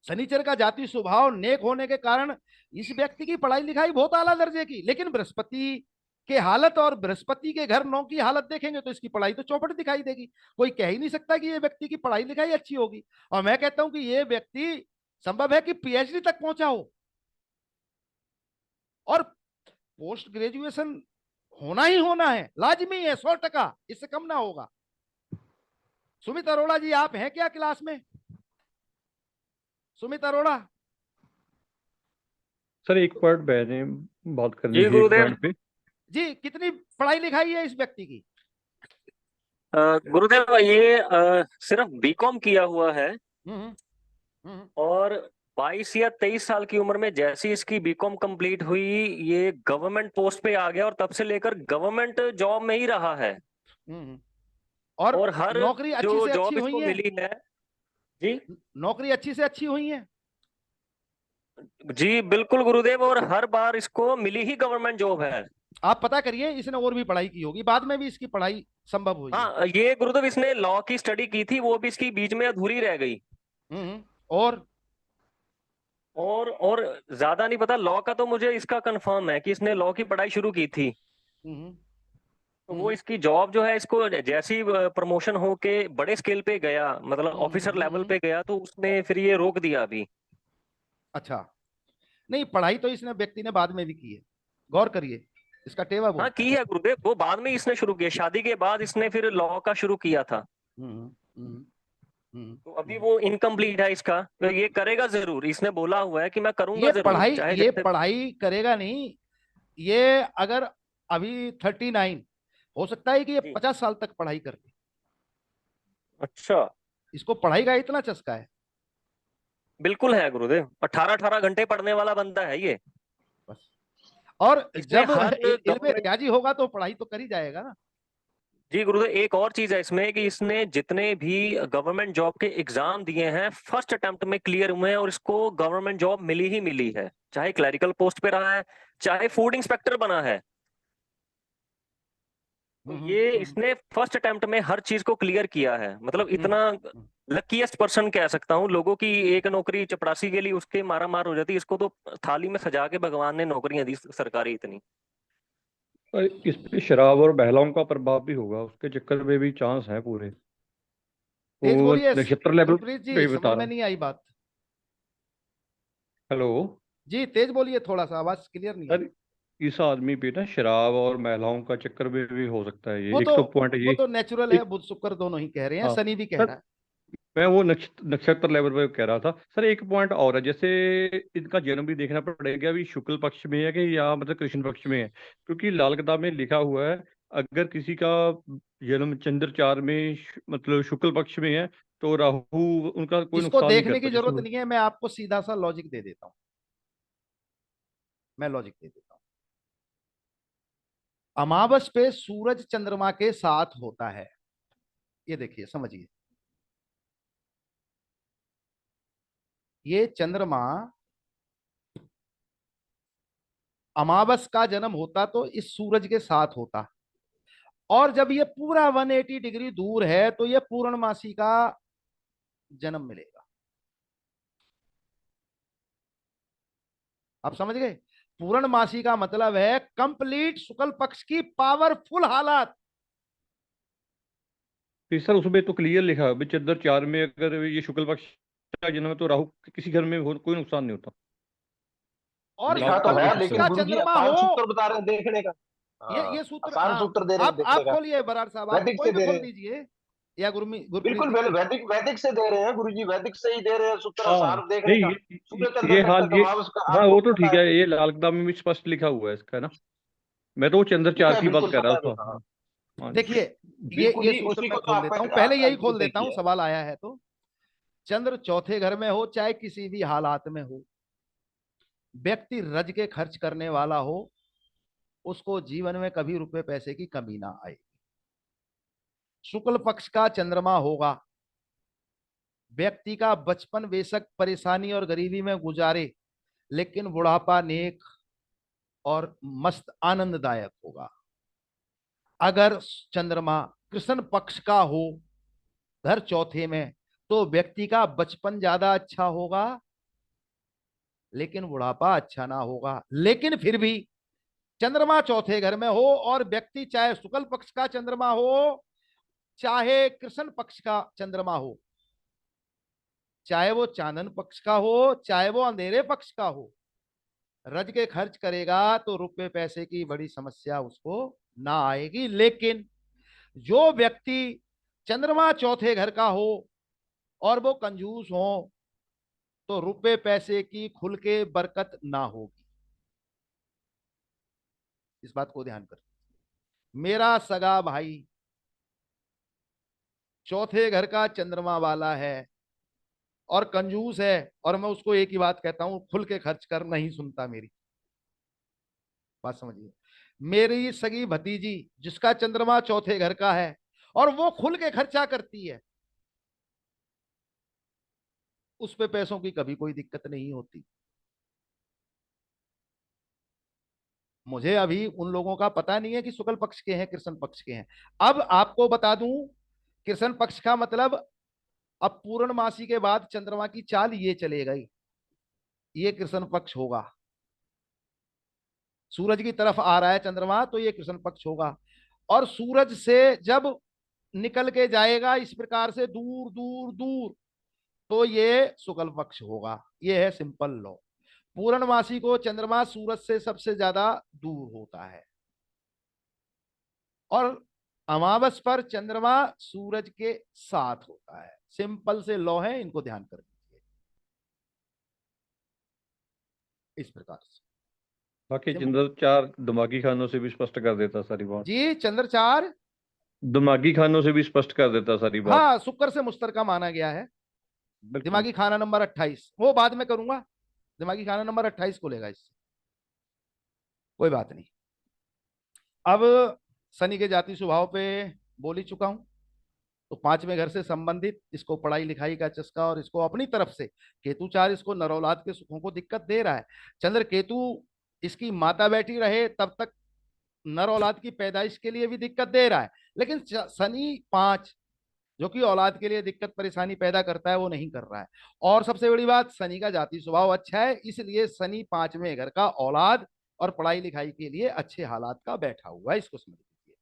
शनिचर का जाति स्वभाव नेक होने के कारण इस व्यक्ति की पढ़ाई लिखाई बहुत आला दर्जे की, लेकिन बृहस्पति के हालत और बृहस्पति के घर 9 की हालत देखेंगे तो इसकी पढ़ाई तो चौपट दिखाई देगी। कोई कह ही नहीं सकता कि ये व्यक्ति की पढ़ाई लिखाई अच्छी होगी। और मैं कहता हूं कि ये व्यक्ति संभव है कि पीएचडी तक पहुंचा हो, और पोस्ट ग्रेजुएशन होना ही होना है, लाजमी है, 100%, इससे कम ना होगा। सुमित अरोड़ा जी आप हैं क्या क्लास में? सुमित अरोड़ा सर एक पॉइंट पहले बात कर जी लीजिए एक गुरुदेव। पॉइंट पे। जी, कितनी पढ़ाई लिखाई है इस व्यक्ति की? गुरुदेव ये सिर्फ बीकॉम किया हुआ है, हम्म हम्म और 22 या 23 साल की उम्र में जैसी इसकी बीकॉम कंप्लीट हुई, ये गवर्नमेंट पोस्ट पे आ गया और तब से लेकर गवर्नमेंट जॉब में ही रहा है। हम्म। और और हर नौकरी अच्छी जो से अच्छी जॉब हुई इसको है? मिली है। जी नौकरी अच्छी से अच्छी हुई है? जी बिल्कुल गुरुदेव, और हर बार इसको मिली ही गवर्नमेंट जॉब है। आप पता करिए, इसने और भी पढ़ाई की होगी, बाद में भी इसकी पढ़ाई संभव हुई है। हाँ, ये गुरुदेव इसने लॉ की स्टडी की थी, वो भी इसकी बीच में अधूरी रह गई। हम्म। और और ज्यादा नहीं पता लॉ का, तो मुझे इसका कंफर्म है कि इसने लॉ की पढ़ाई शुरू की थी। हम्म तो वो इसकी जॉब जो है, इसको जैसी प्रमोशन हो के बड़े स्केल पे गया, मतलब ऑफिसर लेवल पे गया, तो उसने फिर ये रोक दिया अभी। अच्छा। नहीं, पढ़ाई तो इसने व्यक्ति ने बाद में भी की है, गौर करिए, इसका टेवा हाँ बोलता की है। है गुरुदेव, वो बाद में इसने शुरू किया, शादी के बाद इसने फिर लॉ का शुरू किया था। हम्म हम्म तो अभी वो इनकम्प्लीट है इसका, तो ये करेगा जरूर, इसने बोला हुआ है कि मैं करूंगा जरूर, चाहे ये जैसे। पढ़ाई करेगा नहीं। ये अगर अभी 39, हो सकता है कि ये जी 50 साल तक पढ़ाई कर ले। अच्छा। इसको पढ़ाई का इतना चस्का है। बिल्कुल है गुरुदेव, 18-18 घंटे पढ़ने वाला बंदा है ये। बस। और इसने जब हर इल्मे गवर्नमेंट। रियाजी होगा तो पढ़ाई तो कर ही जाएगा ना। जी गुरुदेव, एक और चीज है इसमें कि इसने जितने भी गवर्नमेंट जॉब के एग्जाम दिए हैं, फर्स्ट अटेम्प्ट में क्लियर हुए हैं, और इसको गवर्नमेंट जॉब मिली ही मिली है, चाहे क्लरिकल पोस्ट पे रहा है, चाहे फूड इंस्पेक्टर बना है। तो हम्म ये हम्म इसने फर्स्ट अटेम्प्ट में हर चीज को क्लियर किया है, मतलब हम्म इतना हम्म। लकीएस्ट पर्सन कह सकता हूँ। लोगों की एक नौकरी चपरासी के लिए उसके मारा मार हो जाती है, इसको तो थाली में सजा के भगवान ने नौकरियां दी सरकारी इतनी। और इस पे शराब और बहलाओं का प्रभाव भी होगा, उसके चक्कर में भी चांस है पूरे। तेज वो बोलिए नक्षत्र लेवल गुरप्रीत जी, पे समझ बता में रहा हूँ। नहीं आई बात। हेलो जी तेज बोलिए, थोड़ा सा आवाज क्लियर नहीं आ सर, रही। इस आदमी पे ना शराब और महिलाओं का चक्कर में भी हो सकता है, वो ये तो एक तो पॉइंट वो ये। तो नेचुरल है, एक, बुध शुक्र दोनों ही कह रहे हैं, हाँ शनि भी कह सर, रहा है। मैं वो नक्षत्र लेवल पे कह रहा था सर। एक पॉइंट और है, जैसे इनका जन्म भी देखना पड़ेगा, अभी शुक्ल पक्ष में है कि या मतलब कृष्ण पक्ष में है, क्योंकि लाल किताब में लिखा हुआ है अगर किसी का जन्म चंद्र चार में मतलब शुक्ल पक्ष में है तो राहु उनका कोई इसको नुकसान नहीं देखने की करता जरूरत जिसमें। नहीं है, मैं आपको सीधा सा लॉजिक दे देता हूं। मैं लॉजिक दे देता हूं। अमावस पे सूरज चंद्रमा के साथ होता है, ये देखिए समझिए। ये चंद्रमा अमावस का जन्म होता तो इस सूरज के साथ होता, और जब ये पूरा 180 डिग्री दूर है तो ये पूर्णमासी का जन्म मिलेगा। आप समझ गए? पूर्णमासी का मतलब है कंप्लीट शुक्ल पक्ष की पावरफुल हालत। फिर सर उसमें तो क्लियर लिखा है भाई, चंद्र चार में अगर ये शुक्ल पक्ष का जन्म है तो राहु किसी घर में कोई नुकसान नहीं होता। और लाल लिखा तो शुक्ल किताब के है, पक्ष सूत्र लेकिन का में। गुरुजी चंद्रमा आसान हो। सूत्र बता रहे हैं देखने का। ये हाँ, सूत्र, आसान हाँ। सूत्र दे रहे हैं आप देखने का। खोलिए बराड़ साहब, आप वैदिक कोई से भी दे रहे खोल हैं। दीजिए, या गुरप्रीत बिल्कुल जी खोल। वैदिक वैदिक से दे रहे हैं गुरुजी, वैदिक से ही दे रहे हैं सूत्र हाँ सार देखने नहीं, का। सूर्य ये चंद्र तक हाल तक ये, अमावस का हाँ आपको वो तो पता ठीक है। है, ये लाल किताब में भी स्पष्ट लिखा हुआ है इसका ना। मैं तो वो चंद्र ठीक चार है, की बात बिल्कुल कर पता रहा है था। हाँ। हाँ हाँ जी। देखिए, बिल्कुल ये ही सूत्र उसी मैं को तो खोल देता हूं, पहले यही खोल सही देता हूं, किया। सवाल आया है तो। चंद्र चौथे घर में हो चाहे किसी भी हालात में हो, व्यक्ति रज के खर्च करने वाला हो, उसको जीवन में कभी रुपए पैसे की कमी ना आए। शुक्ल पक्ष का चंद्रमा होगा, व्यक्ति का बचपन बेशक परेशानी और गरीबी में गुजारे, लेकिन बुढ़ापा नेक और मस्त आनंददायक होगा। अगर चंद्रमा कृष्ण पक्ष का हो घर चौथे में, तो व्यक्ति का बचपन ज्यादा अच्छा होगा, लेकिन बुढ़ापा अच्छा ना होगा। लेकिन फिर भी चंद्रमा चौथे घर में हो और व्यक्ति चाहे शुक्ल पक्ष का चंद्रमा हो चाहे कृष्ण पक्ष का चंद्रमा हो, चाहे वो चांदन पक्ष का हो चाहे वो अंधेरे पक्ष का हो, रज के खर्च करेगा तो रुपए पैसे की बड़ी समस्या उसको ना आएगी। लेकिन जो व्यक्ति चंद्रमा चौथे घर का हो और वो कंजूस हो, तो रुपए पैसे की खुल के बरकत ना होगी। इस बात को ध्यान कर। मेरा सगा भाई चौथे घर का चंद्रमा वाला है और कंजूस है, और मैं उसको एक ही बात कहता हूं, खुल के खर्च कर, नहीं सुनता मेरी बात, समझिए। मेरी सगी भतीजी जिसका चंद्रमा चौथे घर का है और वो खुल के खर्चा करती है, उस पे पैसों की कभी कोई दिक्कत नहीं होती। मुझे अभी उन लोगों का पता नहीं है कि शुक्ल पक्ष के हैं कृष्ण पक्ष के हैं। अब आपको बता दूं, कृष्ण पक्ष का मतलब अब पूर्णमासी के बाद चंद्रमा की चाल ये चलेगा ही, ये कृष्ण पक्ष होगा। सूरज की तरफ आ रहा है चंद्रमा तो ये कृष्ण पक्ष होगा, और सूरज से जब निकल के जाएगा इस प्रकार से दूर दूर दूर, तो ये शुक्ल पक्ष होगा। ये है सिंपल लॉ। पूर्णमासी को चंद्रमा सूरज से सबसे ज्यादा दूर होता है, और अमावस पर चंद्रमा सूरज के साथ होता है। सिंपल से लॉ है, इनको ध्यान कर लीजिए इस प्रकार से। बाकी सिंपल। चंद्र चार दिमागी खानों से भी स्पष्ट कर देता सारी बात। जी चंद्र चार, दिमागी खानों से भी स्पष्ट कर देता सारी बात। हाँ, शुक्र से मुश्तरका माना गया है। बिल्कुल। दिमागी खाना नंबर 28 वो बाद में करूंगा, दिमागी खाना नंबर 28 को लेगा इससे, कोई बात नहीं। अब शनि के जाति स्वभाव पे बोल ही चुका हूं, तो पांचवें घर से संबंधित इसको पढ़ाई लिखाई का चस्का, और इसको अपनी तरफ से केतु चार इसको नरौलाद के सुखों को दिक्कत दे रहा है। चंद्र केतु इसकी माता बैठी रहे तब तक नर औलाद की पैदाइश के लिए भी दिक्कत दे रहा है, लेकिन शनि पांच जो कि औलाद के लिए दिक्कत परेशानी पैदा करता है वो नहीं कर रहा है। और सबसे बड़ी बात, शनि का जाति स्वभाव अच्छा है, इसलिए शनि पांचवें घर का औलाद और पढ़ाई लिखाई के लिए अच्छे हालात का बैठा हुआ है, इसको समझ लीजिए।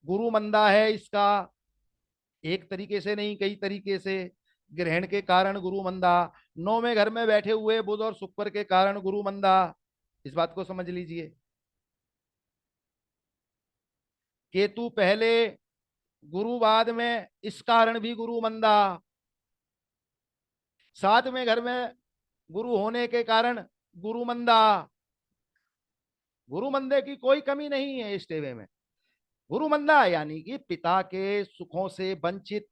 गुरु मंदा है इसका, एक तरीके से नहीं, कई तरीके से। ग्रहण के कारण गुरु मंदा, 9वें घर में बैठे हुए बुध और शुक्र के कारण गुरु मंदा। इस बात को समझ लीजिए। केतु पहले, गुरु बाद में, इस कारण भी गुरु मंदा। 7वें घर में गुरु होने के कारण गुरु मंदा। गुरु मंदे की कोई कमी नहीं है इस टेवे में। गुरु मंदा यानी कि पिता के सुखों से वंचित।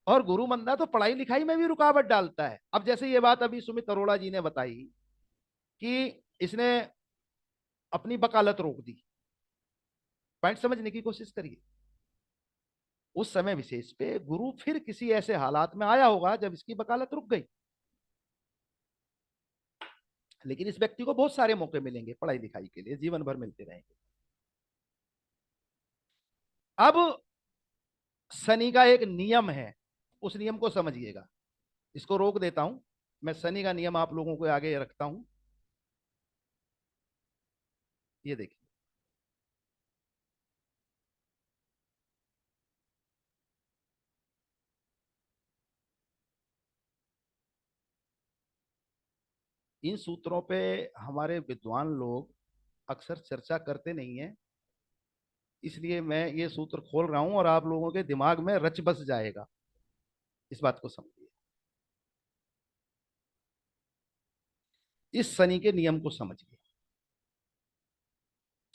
और गुरु मंदा तो पढ़ाई लिखाई में भी रुकावट डालता है। अब जैसे ये बात अभी सुमित अरोड़ा जी ने बताई कि इसने अपनी वकालत रोक दी। पॉइंट समझने की कोशिश करिए। उस समय विशेष पे गुरु फिर किसी ऐसे हालात में आया होगा जब इसकी वकालत रुक गई। लेकिन इस व्यक्ति को बहुत सारे मौके मिलेंगे पढ़ाई लिखाई के लिए, जीवन भर मिलते रहेंगे। अब शनि का एक नियम है, उस नियम को समझिएगा। इसको रोक देता हूं मैं, शनि का नियम आप लोगों को आगे रखता हूं। ये देखिए, इन सूत्रों पे हमारे विद्वान लोग अक्सर चर्चा करते नहीं है, इसलिए मैं ये सूत्र खोल रहा हूं और आप लोगों के दिमाग में रच बस जाएगा। इस बात को समझिए, इस शनि के नियम को समझिए।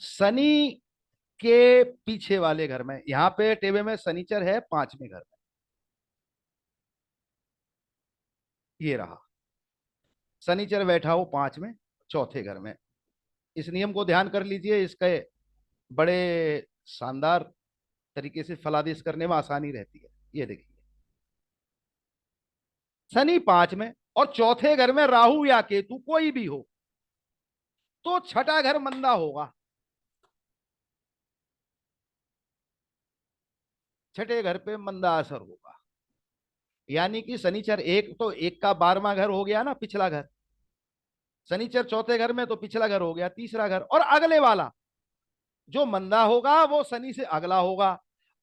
शनि के पीछे वाले घर में, यहां पे टेबे में शनिचर है 5वें घर में, ये रहा शनिचर बैठा हो 5 में, चौथे घर में। इस नियम को ध्यान कर लीजिए, इसके बड़े शानदार तरीके से फलादेश करने में आसानी रहती है। ये देखिए, शनि 5 में और चौथे घर में राहु या केतु कोई भी हो तो छठा घर मंदा होगा। छठे घर पे मंदा असर होगा। यानी कि शनिचर एक, तो एक का 12वां घर हो गया ना, पिछला घर। शनिचर चौथे घर में तो पिछला घर हो गया तीसरा घर, और अगले वाला जो मंदा होगा वो शनि से अगला होगा।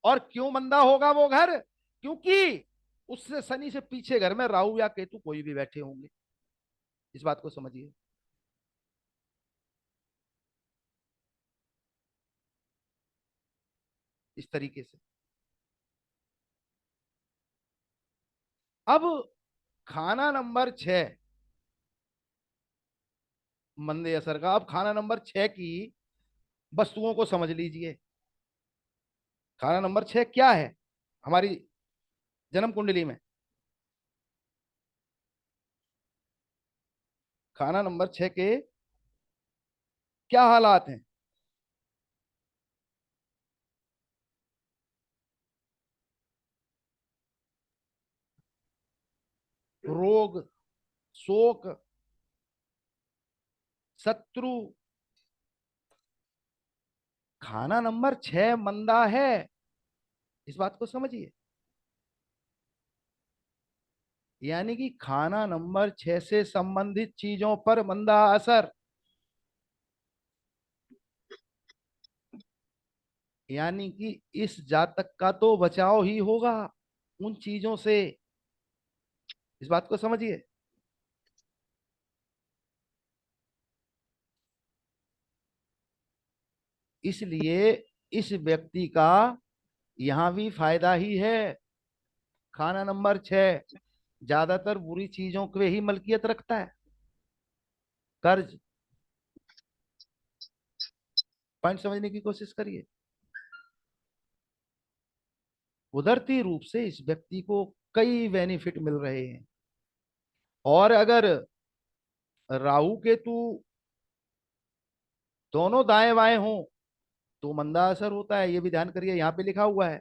और क्यों मंदा होगा वो घर? क्योंकि उससे शनि से पीछे घर में राहु या केतु कोई भी बैठे होंगे। इस बात को समझिए। इस तरीके से अब खाना नंबर 6 मंदे असर का। अब खाना नंबर 6 की वस्तुओं को समझ लीजिए। खाना नंबर 6 क्या है हमारी जन्म कुंडली में? खाना नंबर 6 के क्या हालात हैं? रोग, शोक, शत्रु। खाना नंबर 6 मंदा है, इस बात को समझिए। यानी कि खाना नंबर 6 से संबंधित चीजों पर मंदा असर। यानी कि इस जातक का तो बचाव ही होगा उन चीजों से। इस बात को समझिए। इसलिए इस व्यक्ति का यहां भी फायदा ही है। खाना नंबर 6 ज्यादातर बुरी चीजों पे ही मलकियत रखता है। कर्ज। पॉइंट समझने की कोशिश करिए। उधरती रूप से इस व्यक्ति को कई बेनिफिट मिल रहे हैं। और अगर राहु केतु दोनों दाएं बाएं हों तो मंदा असर होता है। ये भी ध्यान करिए, यहां पे लिखा हुआ है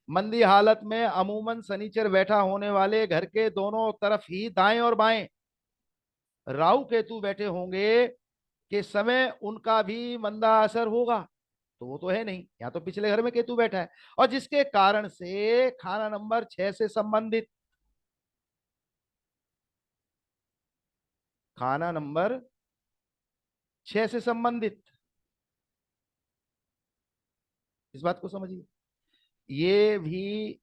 मंदी हालत में अमूमन शनिचर बैठा होने वाले घर के दोनों तरफ ही दाएं और बाएं राहु केतु बैठे होंगे के समय उनका भी मंदा असर होगा। तो वो तो है नहीं, यहाँ तो पिछले घर में केतु बैठा है। और जिसके कारण से खाना नंबर 6 से संबंधित, खाना नंबर 6 से संबंधित इस बात को समझिए। ये भी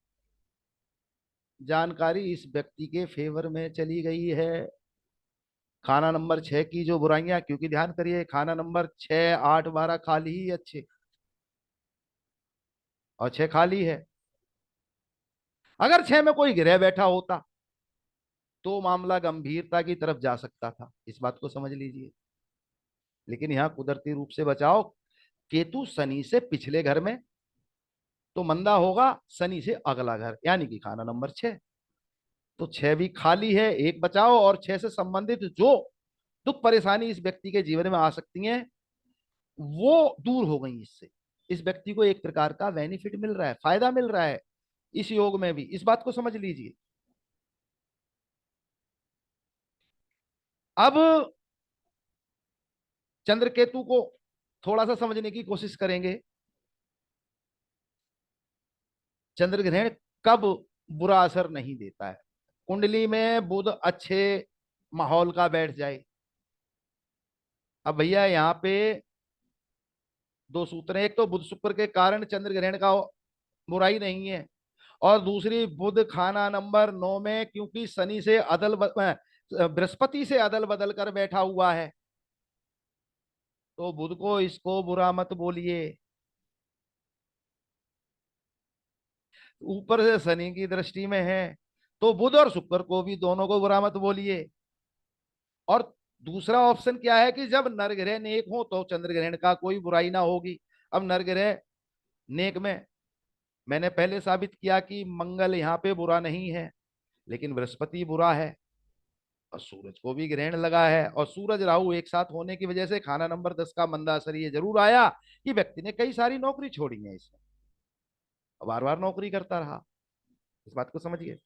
जानकारी इस व्यक्ति के फेवर में चली गई है। खाना नंबर 6 की जो बुराइयां, क्योंकि ध्यान करिए खाना नंबर 6, 8, 12 खाली ही अच्छे, और 6 खाली है। अगर 6 में कोई गिरह बैठा होता तो मामला गंभीरता की तरफ जा सकता था, इस बात को समझ लीजिए। लेकिन यहां कुदरती रूप से बचाओ, केतु शनि से पिछले घर में, तो मंदा होगा शनि से अगला घर, यानी कि खाना नंबर 6। तो 6 भी खाली है, एक बचाओ, और 6 से संबंधित जो दुख परेशानी इस व्यक्ति के जीवन में आ सकती हैं वो दूर हो गई इससे। इस व्यक्ति को एक प्रकार का बेनिफिट मिल रहा है, फायदा मिल रहा है इस योग में भी, इस बात को समझ लीजिए। अब चंद्र केतु को थोड़ा सा समझने की कोशिश करेंगे। चंद्र ग्रहण कब बुरा असर नहीं देता है? कुंडली में बुध अच्छे माहौल का बैठ जाए। अब भैया यहाँ पे दो सूत्र हैं, एक तो बुध शुक्र के कारण चंद्र ग्रहण का बुराई नहीं है, और दूसरी बुध खाना नंबर 9 में क्योंकि शनि से बृहस्पति से अदल बदल कर बैठा हुआ है, तो बुध को इसको बुरा मत बोलिए। ऊपर से शनि की दृष्टि में है, तो बुध और शुक्र को भी दोनों को बुरा मत बोलिए। और दूसरा ऑप्शन क्या है कि जब नर ग्रह नेक हो तो चंद्र ग्रहण का कोई बुराई ना होगी। अब नर ग्रह नेक में मैंने पहले साबित किया कि मंगल यहाँ पे बुरा नहीं है, लेकिन बृहस्पति बुरा है, और सूरज को भी ग्रहण लगा है, और सूरज राहु एक साथ होने की वजह से खाना नंबर 10 का मंदा असर ये जरूर आया कि व्यक्ति ने कई सारी नौकरी छोड़ी है, इसमें बार बार नौकरी करता रहा, इस बात को समझिए।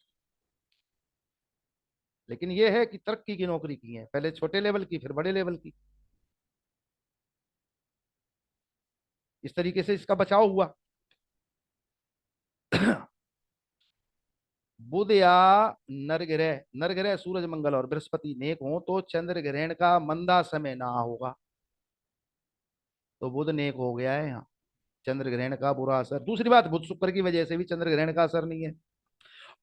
लेकिन यह है कि तरक्की की नौकरी की है, पहले छोटे लेवल की फिर बड़े लेवल की, इस तरीके से इसका बचाव हुआ। बुध या नर ग्रह सूरज मंगल और बृहस्पति नेक हो तो चंद्र ग्रहण का मंदा समय ना होगा। तो बुध नेक हो गया है यहाँ, चंद्र ग्रहण का बुरा असर। दूसरी बात, बुध शुक्र की वजह से भी चंद्र ग्रहण का असर नहीं है।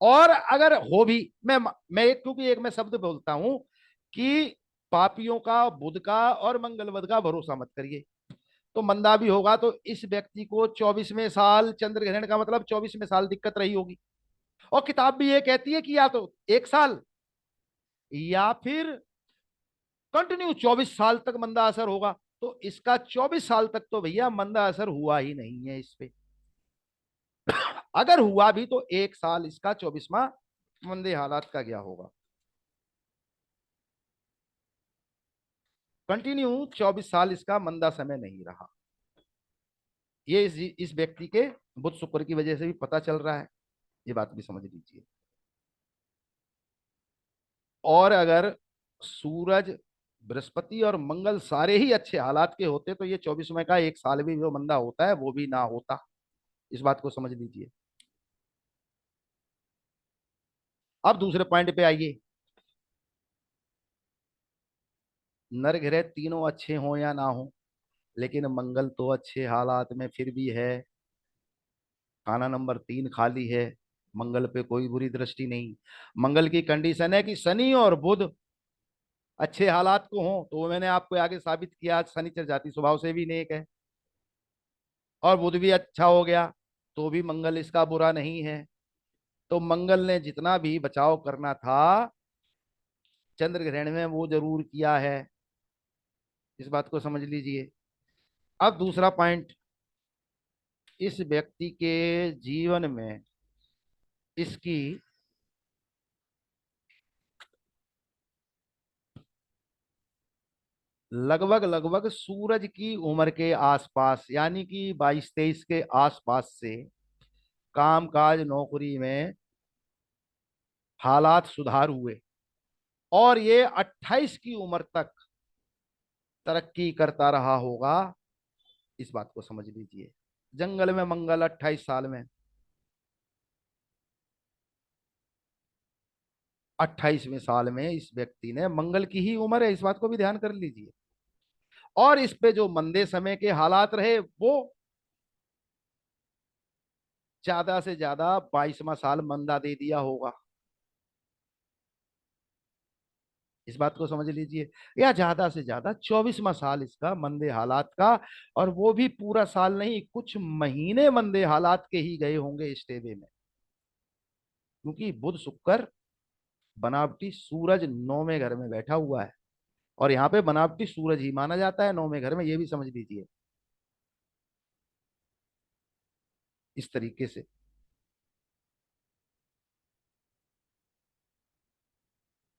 और अगर हो भी, क्योंकि एक मैं शब्द बोलता हूं कि पापियों का बुध का और मंगल बुध का भरोसा मत करिए। तो मंदा भी होगा तो इस व्यक्ति को 24वें साल, चंद्र ग्रहण का मतलब 24वें साल दिक्कत रही होगी। और किताब भी ये कहती है कि या तो 1 साल या फिर कंटिन्यू 24 साल तक मंदा असर होगा। तो इसका 24 साल तक तो भैया मंदा असर हुआ ही नहीं है इस पे। अगर हुआ भी तो 1 साल इसका 24वां मंदे हालात का गया होगा। कंटिन्यू 24 साल इसका मंदा समय नहीं रहा। ये इस व्यक्ति के बुध शुक्र की वजह से भी पता चल रहा है, ये बात भी समझ लीजिए। और अगर सूरज, बृहस्पति और मंगल सारे ही अच्छे हालात के होते तो ये 24वें का 1 साल भी जो मंदा होता है वो भी ना होता, इस बात को समझ लीजिए। अब दूसरे पॉइंट पे आइए। नर ग्रह तीनों अच्छे हो या ना हो, लेकिन मंगल तो अच्छे हालात में फिर भी है। खाना नंबर 3 खाली है, मंगल पे कोई बुरी दृष्टि नहीं। मंगल की कंडीशन है कि शनि और बुध अच्छे हालात को हो, तो वो मैंने आपको आगे साबित किया, शनिचर जाति स्वभाव से भी नेक है, और बुध भी अच्छा हो गया तो भी मंगल इसका बुरा नहीं है। तो मंगल ने जितना भी बचाव करना था चंद्र ग्रहण में वो जरूर किया है, इस बात को समझ लीजिए। अब दूसरा पॉइंट, इस व्यक्ति के जीवन में इसकी लगभग लगभग सूरज की उम्र के आसपास, यानी कि 22-23 के आसपास से कामकाज नौकरी में हालात सुधार हुए, और ये 28 की उम्र तक तरक्की करता रहा होगा, इस बात को समझ लीजिए। जंगल में मंगल 28 साल में, 28वें साल में इस व्यक्ति ने, मंगल की ही उम्र है, इस बात को भी ध्यान कर लीजिए। और इस पे जो मंदे समय के हालात रहे वो ज्यादा से ज्यादा 22वां साल मंदा दे दिया होगा, इस बात को समझ लीजिए। या ज्यादा से ज्यादा 24वां साल इसका मंदे हालात का, और वो भी पूरा साल नहीं, कुछ महीने मंदे हालात के ही गए होंगे इस टेबे में। क्योंकि बुध शुक्र बनावटी सूरज 9वें घर में बैठा हुआ है, और यहाँ पे बनावटी सूरज ही माना जाता है 9वें घर में, ये भी समझ लीजिए इस तरीके से।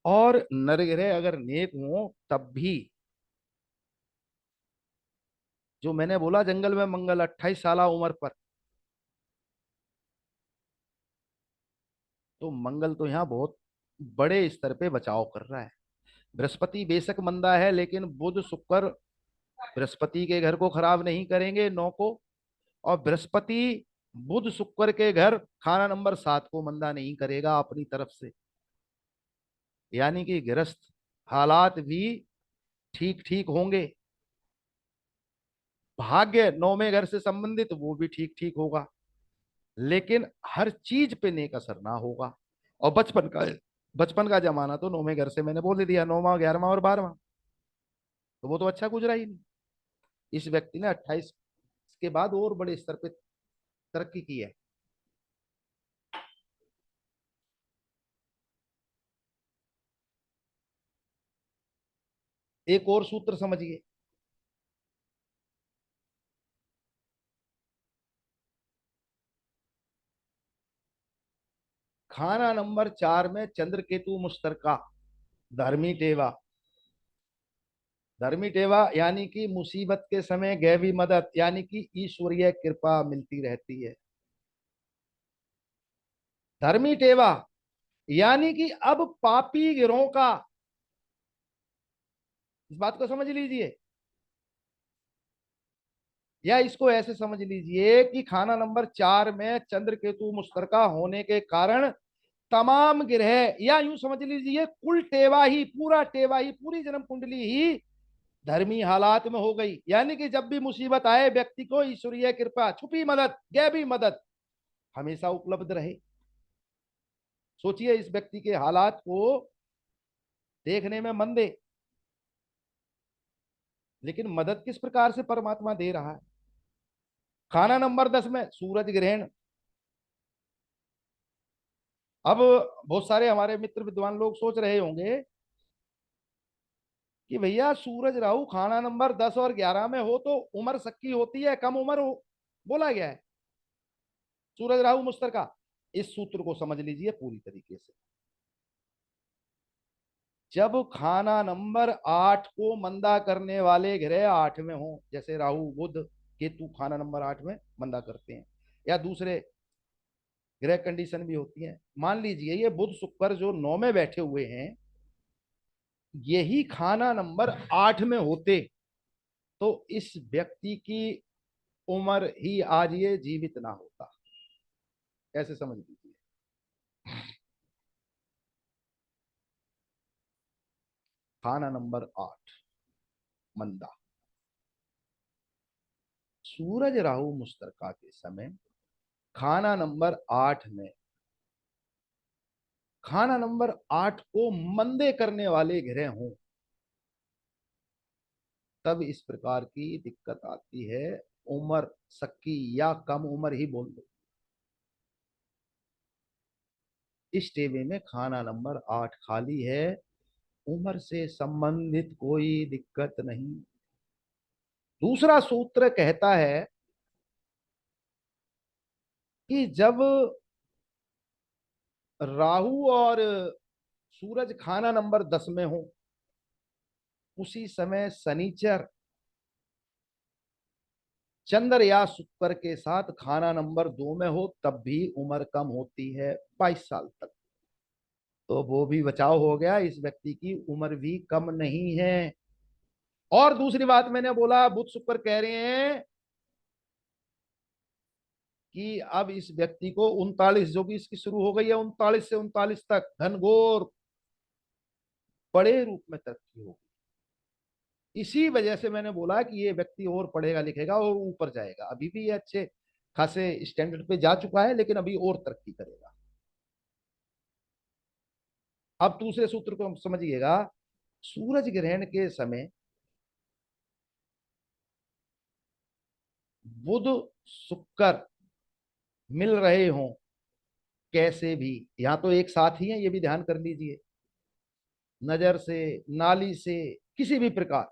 और नरग्रह अगर नेक हो तब भी, जो मैंने बोला जंगल में मंगल 28 साल उम्र पर, तो मंगल तो यहाँ बहुत बड़े स्तर पे बचाव कर रहा है। बृहस्पति बेशक मंदा है, लेकिन बुध शुक्र बृहस्पति के घर को खराब नहीं करेंगे 9 को, और बृहस्पति बुध शुक्र के घर खाना नंबर 7 को मंदा नहीं करेगा अपनी तरफ से। यानी कि ग्रस्त हालात भी ठीक ठीक होंगे। भाग्य 9वें घर से संबंधित वो भी ठीक ठीक होगा, लेकिन हर चीज पे नेक असर ना होगा। और बचपन का जमाना तो 9वें घर से मैंने बोल ही दिया, 9वां 11वां और 12वां, तो वो तो अच्छा गुजरा ही नहीं। इस व्यक्ति ने 28 के बाद और बड़े स्तर पे तरक्की की है। एक और सूत्र समझिए। खाना नंबर 4 में चंद्र केतु मुश्तरका, धर्मी टेवा। धर्मी टेवा यानी कि मुसीबत के समय गैबी मदद, यानी कि ईश्वरीय कृपा मिलती रहती है। धर्मी टेवा यानी कि अब पापी गिरोह का, इस बात को समझ लीजिए, या इसको ऐसे समझ लीजिए कि खाना नंबर 4 में चंद्र केतु मुश्तरका होने के कारण तमाम ग्रह, या यूं समझ लीजिए कुल टेवा ही, पूरा टेवा ही, पूरी जन्म कुंडली ही धर्मी हालात में हो गई। यानी कि जब भी मुसीबत आए, व्यक्ति को ईश्वरीय कृपा, छुपी मदद, गैबी मदद हमेशा उपलब्ध रहे। सोचिए इस व्यक्ति के हालात को देखने में मंदे, लेकिन मदद किस प्रकार से परमात्मा दे रहा है। खाना नंबर 10 में सूरज ग्रहण। अब बहुत सारे हमारे मित्र विद्वान लोग सोच रहे होंगे कि भैया सूरज राहु खाना नंबर 10 और 11 में हो तो उम्र सक्की होती है, कम उम्र हो, बोला गया है सूरज राहु मुश्तरका। इस सूत्र को समझ लीजिए पूरी तरीके से। जब खाना नंबर 8 को मंदा करने वाले ग्रह 8 में हो, जैसे राहु बुध केतु खाना नंबर 8 में मंदा करते हैं, या दूसरे ग्रह कंडीशन भी होती है। मान लीजिए ये बुध शुक्र जो 9 में बैठे हुए हैं, यही खाना नंबर 8 में होते तो इस व्यक्ति की उम्र ही आज ये जीवित ना होता, ऐसे समझ लीजिए। खाना नंबर 8 मंदा, सूरज राहु मुश्तरका के समय खाना नंबर 8 में, खाना नंबर 8 को मंदे करने वाले ग्रह हों, तब इस प्रकार की दिक्कत आती है। उम्र सक्की या कम उम्र ही बोल दो। इस टेबे में खाना नंबर 8 खाली है, उम्र से संबंधित कोई दिक्कत नहीं। दूसरा सूत्र कहता है कि जब राहु और सूरज खाना नंबर 10 में हो, उसी समय शनिचर चंद्र या शुक्र के साथ खाना नंबर 2 में हो, तब भी उम्र कम होती है 22 साल तक। तो वो भी बचाव हो गया, इस व्यक्ति की उम्र भी कम नहीं है। और दूसरी बात मैंने बोला, बुध शुक्र कह रहे हैं कि अब इस व्यक्ति को 39, जो भी इसकी शुरू हो गई है 39 से 39 तक घनघोर बड़े रूप में तरक्की होगी। इसी वजह से मैंने बोला कि ये व्यक्ति और पढ़ेगा लिखेगा और ऊपर जाएगा। अभी भी ये अच्छे खासे स्टैंडर्ड पे जा चुका है, लेकिन अभी और तरक्की करेगा। अब दूसरे सूत्र को हम समझिएगा। सूरज ग्रहण के समय बुध शुक्र मिल रहे हों कैसे भी, यहां तो एक साथ ही है, ये भी ध्यान कर लीजिए, नजर से, नाली से, किसी भी प्रकार,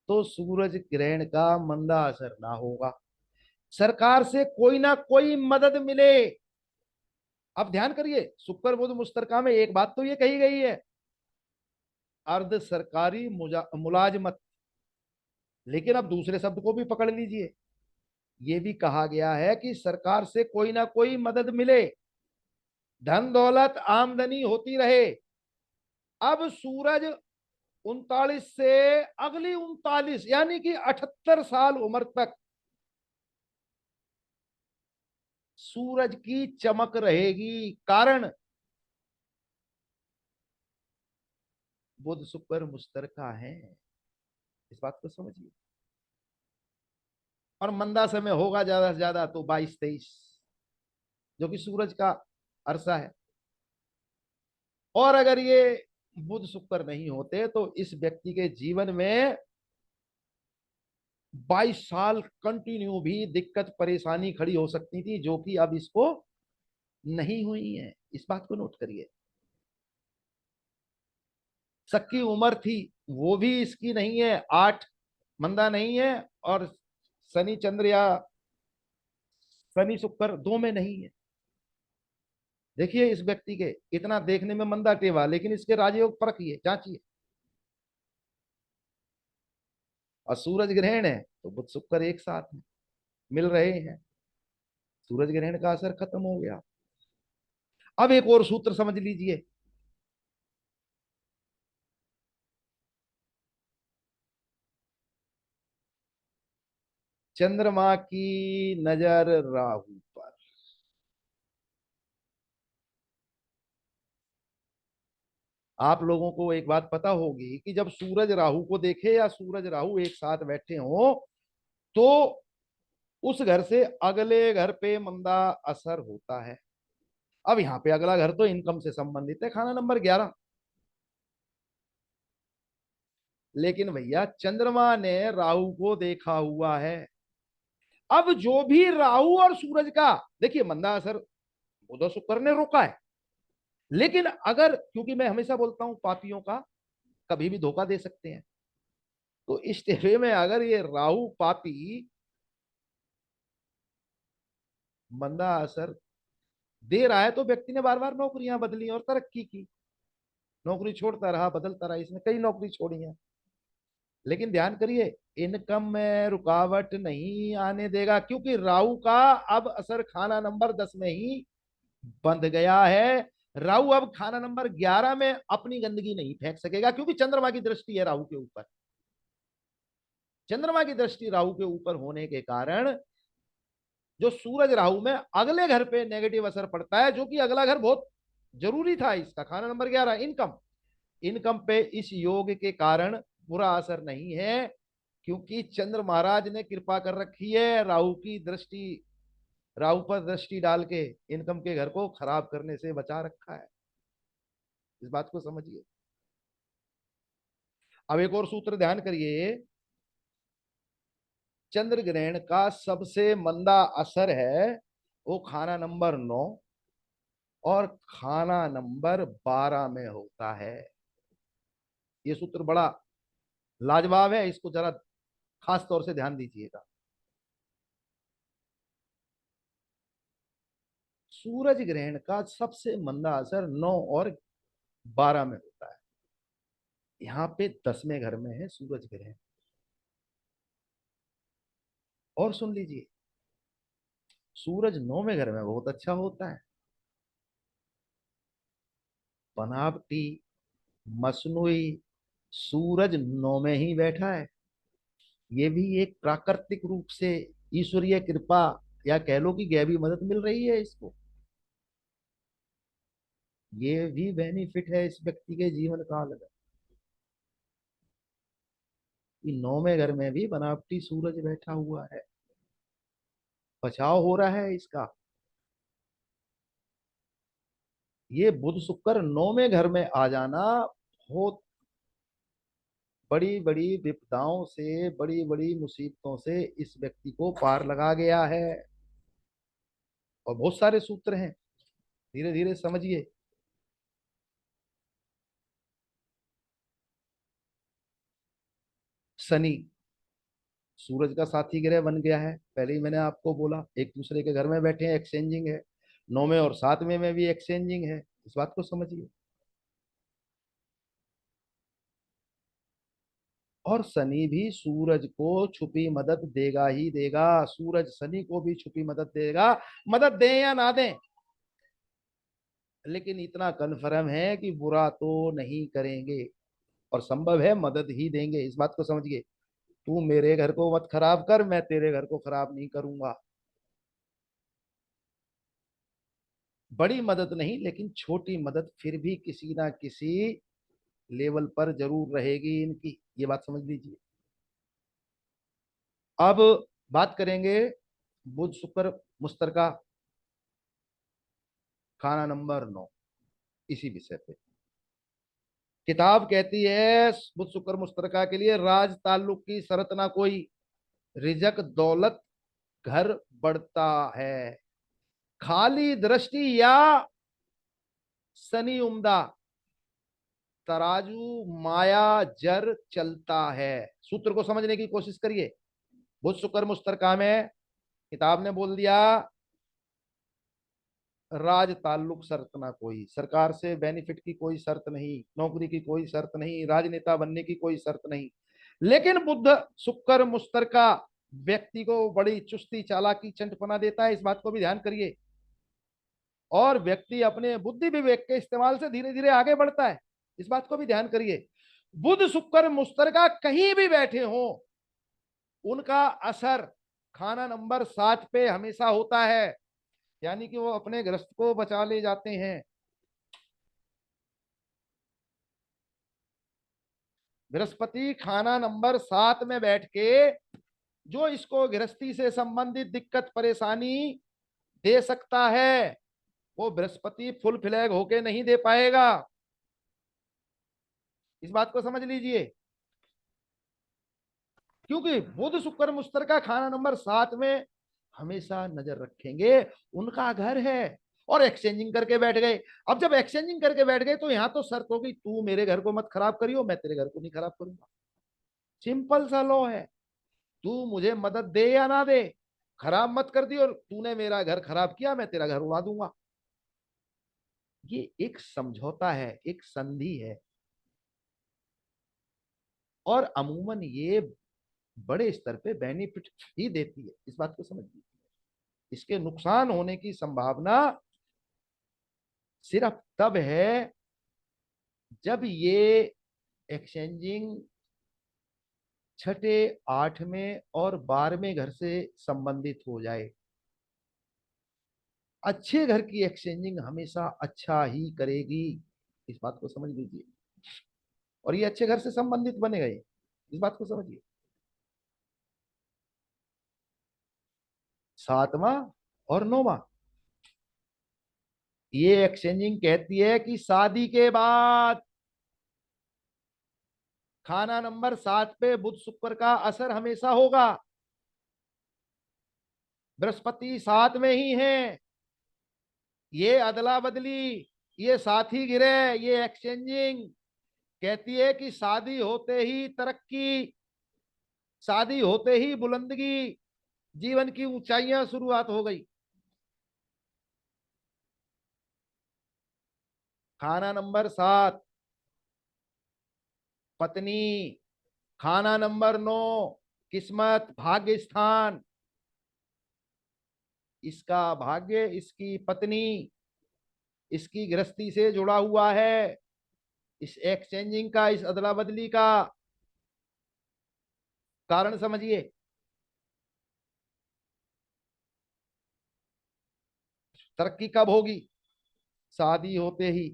तो सूरज ग्रहण का मंदा असर ना होगा। सरकार से कोई ना कोई मदद मिले। अब ध्यान करिए, शुक्र बुध मुश्तरका में एक बात तो ये कही गई है, अर्ध सरकारी मुलाजमत, लेकिन अब दूसरे शब्द को भी पकड़ लीजिए, ये भी कहा गया है कि सरकार से कोई ना कोई मदद मिले, धन दौलत आमदनी होती रहे। अब सूरज 39 से अगली 39 यानी कि 78 साल उम्र तक सूरज की चमक रहेगी। कारण बुध शुक्र मुश्तरका है, इस बात को समझिए। और मंदा समय होगा ज्यादा से ज्यादा तो 22-23, जो कि सूरज का अरसा है। और अगर ये बुध शुक्र नहीं होते तो इस व्यक्ति के जीवन में 22 साल कंटिन्यू भी दिक्कत परेशानी खड़ी हो सकती थी, जो कि अब इसको नहीं हुई है। इस बात को नोट करिए। सक्की उम्र थी, वो भी इसकी नहीं है, 8 मंदा नहीं है, और शनि चंद्र या शनि शुक्र दो में नहीं है। देखिए इस व्यक्ति के इतना देखने में मंदा टेवा, लेकिन इसके राजयोग परखिए, जांचिए। और सूरज ग्रहण है तो बुध शुक्र एक साथ में मिल रहे हैं, सूरज ग्रहण का असर खत्म हो गया। अब एक और सूत्र समझ लीजिए। चंद्रमा की नजर राहु पर, आप लोगों को एक बात पता होगी कि जब सूरज राहु को देखे या सूरज राहु एक साथ बैठे हो तो उस घर से अगले घर पे मंदा असर होता है। अब यहां पे अगला घर तो इनकम से संबंधित है, खाना नंबर 11। लेकिन भैया चंद्रमा ने राहु को देखा हुआ है। अब जो भी राहु और सूरज का, देखिए मंदा असर बुध और शुक्र ने रोका है, लेकिन अगर, क्योंकि मैं हमेशा बोलता हूं पापियों का कभी भी धोखा दे सकते हैं, तो इस टेवे में अगर ये राहु पापी मंदा असर दे रहा है तो व्यक्ति ने बार बार नौकरियां बदली और तरक्की की, नौकरी छोड़ता रहा, बदलता रहा, इसने कई नौकरी छोड़ी है। लेकिन ध्यान करिए, इनकम में रुकावट नहीं आने देगा, क्योंकि राहु का अब असर खाना नंबर 10 में ही बंध गया है। राहु अब खाना नंबर 11 में अपनी गंदगी नहीं फेंक सकेगा, क्योंकि चंद्रमा की दृष्टि है राहु के ऊपर। चंद्रमा की दृष्टि राहु के ऊपर होने के कारण जो सूरज राहु में अगले घर पे नेगेटिव असर पड़ता है, जो कि अगला घर बहुत जरूरी था इसका, खाना नंबर 11 इनकम, इनकम पे इस योग के कारण बुरा असर नहीं है, क्योंकि चंद्र महाराज ने कृपा कर रखी है राहु की दृष्टि, राहु पर दृष्टि डाल के इनकम के घर को खराब करने से बचा रखा है। इस बात को समझिए। अब एक और सूत्र ध्यान करिए। चंद्र ग्रहण का सबसे मंदा असर है वो खाना नंबर 9 और खाना नंबर 12 में होता है। ये सूत्र बड़ा लाजवाब है, इसको जरा खास तौर से ध्यान दीजिएगा। सूरज ग्रहण का सबसे मंदा असर 9 और 12 में होता है। यहां पे 10वें घर में है सूरज ग्रहण। और सुन लीजिए, सूरज 9वें घर में बहुत अच्छा होता है। बनावटी मसनूई सूरज 9 में ही बैठा है। ये भी एक प्राकृतिक रूप से ईश्वरीय कृपा या कह लो कि गैबी मदद मिल रही है इसको। ये भी बेनिफिट है इस व्यक्ति के जीवन काल में कि 9वें घर में भी बनावटी सूरज बैठा हुआ है। बचाव हो रहा है इसका। ये बुध शुक्र 9वें घर में आ जाना बहुत बड़ी बड़ी विपदाओं से, बड़ी बड़ी मुसीबतों से इस व्यक्ति को पार लगा गया है। और बहुत सारे सूत्र हैं, धीरे धीरे समझिए। शनि सूरज का साथी ग्रह बन गया है, पहले ही मैंने आपको बोला, एक दूसरे के घर में बैठे हैं, एक्सचेंजिंग है। 9वें और 7वें में भी एक्सचेंजिंग है, इस बात को समझिए। और शनि भी सूरज को छुपी मदद देगा ही देगा, सूरज शनि को भी छुपी मदद देगा, मदद दें या ना दें, लेकिन इतना कन्फर्म है कि बुरा तो नहीं करेंगे, और संभव है मदद ही देंगे, इस बात को समझिए। तू मेरे घर को मत खराब कर, मैं तेरे घर को खराब नहीं करूंगा। बड़ी मदद नहीं, लेकिन छोटी मदद फिर भी किसी ना किसी लेवल पर जरूर रहेगी इनकी, ये बात समझ लीजिए। अब बात करेंगे बुध शुक्र मुश्तरका खाना नंबर 9, इसी विषय पे। किताब कहती है बुध शुक्र मुश्तरका के लिए राज ताल्लुक की शरत ना कोई, रिजक दौलत घर बढ़ता है, खाली दृष्टि या शनि उम्दा, तराजू माया जर चलता है। सूत्र को समझने की कोशिश करिए। बुध शुक्र मुश्तरका में किताब ने बोल दिया राज ताल्लुक शर्त ना कोई, सरकार से बेनिफिट की कोई शर्त नहीं, नौकरी की कोई शर्त नहीं, राजनेता बनने की कोई शर्त नहीं, लेकिन बुध शुक्र मुश्तरका व्यक्ति को बड़ी चुस्ती चालाकी चंटपना देता है, इस बात को भी ध्यान करिए। और व्यक्ति अपने बुद्धि विवेक के इस्तेमाल से धीरे धीरे आगे बढ़ता है, इस बात को भी ध्यान करिए। बुध शुक्र मुश्तरका कहीं भी बैठे हो, उनका असर खाना नंबर 7 पे हमेशा होता है, यानी कि वो अपने ग्रस्त को बचा ले जाते हैं। बृहस्पति खाना नंबर 7 में बैठ के जो इसको गृहस्थी से संबंधित दिक्कत परेशानी दे सकता है, वो बृहस्पति फुल फ्लैग होके नहीं दे पाएगा, इस बात को समझ लीजिए। क्योंकि बुध शुक्र मुश्तरका खाना नंबर 7 में हमेशा नजर रखेंगे, उनका घर है, और एक्सचेंजिंग करके बैठ गए। अब जब एक्सचेंजिंग करके बैठ गए तो यहां तो शर्त हो गई, तू मेरे घर को मत खराब करियो, मैं तेरे घर को नहीं खराब करूंगा। सिंपल सा लॉ है, तू मुझे मदद दे या ना दे, खराब मत कर दियो, तूने मेरा घर खराब किया, मैं तेरा घर उड़ा दूंगा। ये एक समझौता है, एक संधि है, और अमूमन ये बड़े स्तर पे बेनिफिट ही देती है, इस बात को समझ लीजिए। इसके नुकसान होने की संभावना सिर्फ तब है जब ये एक्सचेंजिंग छठे, 8वें और 12वें घर से संबंधित हो जाए। अच्छे घर की एक्सचेंजिंग हमेशा अच्छा ही करेगी, इस बात को समझ लीजिए, और ये अच्छे घर से संबंधित बने गए, इस बात को समझिए। 7वां और 9वां, ये एक्सचेंजिंग कहती है कि शादी के बाद खाना नंबर 7 पे बुध शुक्र का असर हमेशा होगा। बृहस्पति 7 में ही है, ये अदला बदली, ये साथी गिरह, ये एक्सचेंजिंग कहती है कि शादी होते ही तरक्की, शादी होते ही बुलंदगी, जीवन की ऊंचाइयां शुरुआत हो गई। खाना नंबर 7 पत्नी, खाना नंबर 9 किस्मत भाग्य स्थान, इसका भाग्य, इसकी पत्नी, इसकी गृहस्थी से जुड़ा हुआ है। इस एक्सचेंजिंग का, इस अदला बदली का कारण समझिए। तरक्की कब होगी? शादी होते ही।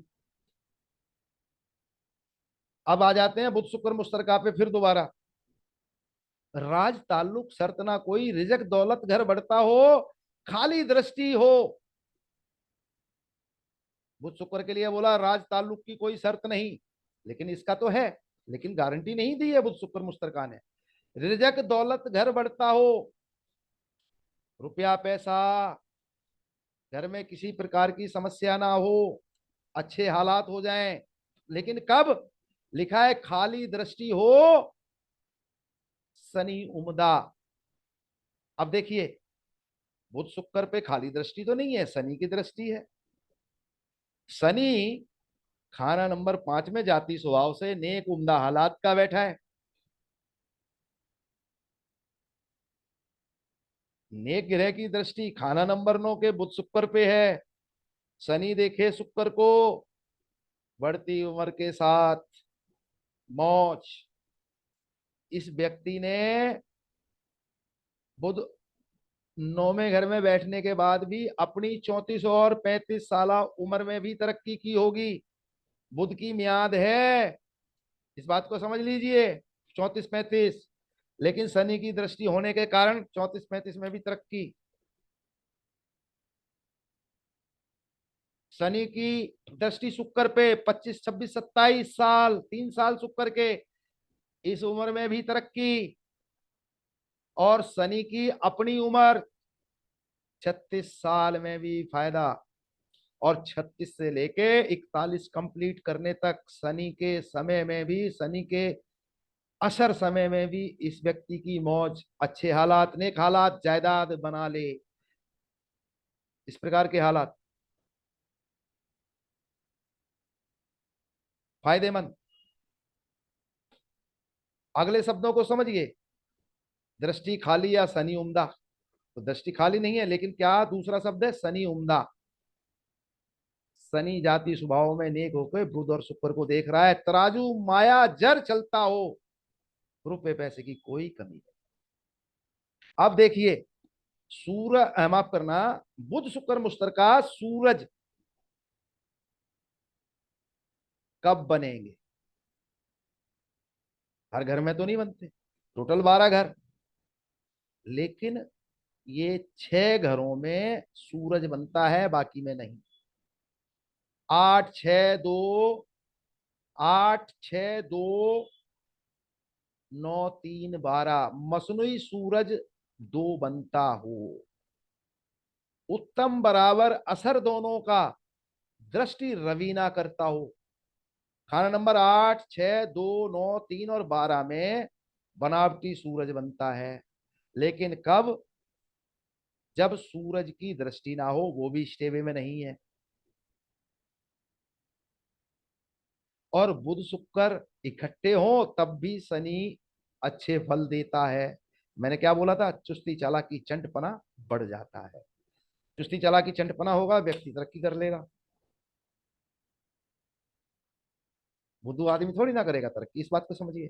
अब आ जाते हैं बुध शुक्र मुश्तरका पे फिर दोबारा। राज ताल्लुक शर्त ना कोई, रिजक दौलत घर बढ़ता हो, खाली दृष्टि हो। बुध शुक्र के लिए बोला राज ताल्लुक की कोई शर्त नहीं, लेकिन इसका तो है, लेकिन गारंटी नहीं दी है बुध शुक्र मुस्तरका ने। रिजक दौलत घर बढ़ता हो, रुपया पैसा, घर में किसी प्रकार की समस्या ना हो, अच्छे हालात हो जाएं, लेकिन कब? लिखा है खाली दृष्टि हो, शनि उमदा। अब देखिए, बुध शुक्र पे खाली दृष्टि तो नहीं है, शनि की दृष्टि है। शनि खाना नंबर 5 में जाति स्वभाव से नेक उम्दा हालात का बैठा है। नेक ग्रह की दृष्टि खाना नंबर 9 के बुध शुक्र पे है। शनि देखे शुक्र को, बढ़ती उम्र के साथ मौज। इस व्यक्ति ने बुध 9वें घर में बैठने के बाद भी अपनी 34 और 35 साल उम्र में भी तरक्की की होगी। बुध की मियाद है, इस बात को समझ लीजिए, 34-35। लेकिन शनि की दृष्टि होने के कारण 34-35 में भी तरक्की। शनि की दृष्टि शुक्र पे 25, 26, 27 साल, 3 साल शुक्र के, इस उम्र में भी तरक्की। और शनि की अपनी उम्र 36 साल में भी फायदा। और 36 से लेके 41 कंप्लीट करने तक शनि के समय में भी, शनि के असर समय में भी इस व्यक्ति की मौज, अच्छे हालात, नेक हालात, जायदाद बना ले, इस प्रकार के हालात फायदेमंद। अगले शब्दों को समझिए, दृष्टि खाली या शनि उम्दा। तो दृष्टि खाली नहीं है, लेकिन क्या दूसरा शब्द है? शनि उम्दा। शनि जाति स्वभाव में नेक होकर बुध और शुक्र को देख रहा है। तराजू माया जर चलता हो, रुपए पैसे की कोई कमी नहीं। अब देखिए, सूरज, माफ करना, बुध शुक्र मुश्तरका सूरज कब बनेंगे? हर घर में तो नहीं बनते, टोटल 12 घर, लेकिन ये 6 घरों में सूरज बनता है, बाकी में नहीं। 8 6 2, 8 6 2, 9 3 12, मसनुई सूरज 2 बनता हो, उत्तम बराबर असर दोनों का, दृष्टि रवीना करता हो। खाना नंबर 8 6 2 9 3 और 12 में बनावटी सूरज बनता है, लेकिन कब? जब सूरज की दृष्टि ना हो, वो भी स्टेवे में नहीं है। और बुध शुक्र इकट्ठे हो तब भी शनि अच्छे फल देता है। मैंने क्या बोला था? चुस्ती चालाकी चंटपना बढ़ जाता है। चुस्ती चालाकी चंटपना होगा, व्यक्ति तरक्की कर लेगा। बुद्धू आदमी थोड़ी ना करेगा तरक्की, इस बात को समझिए।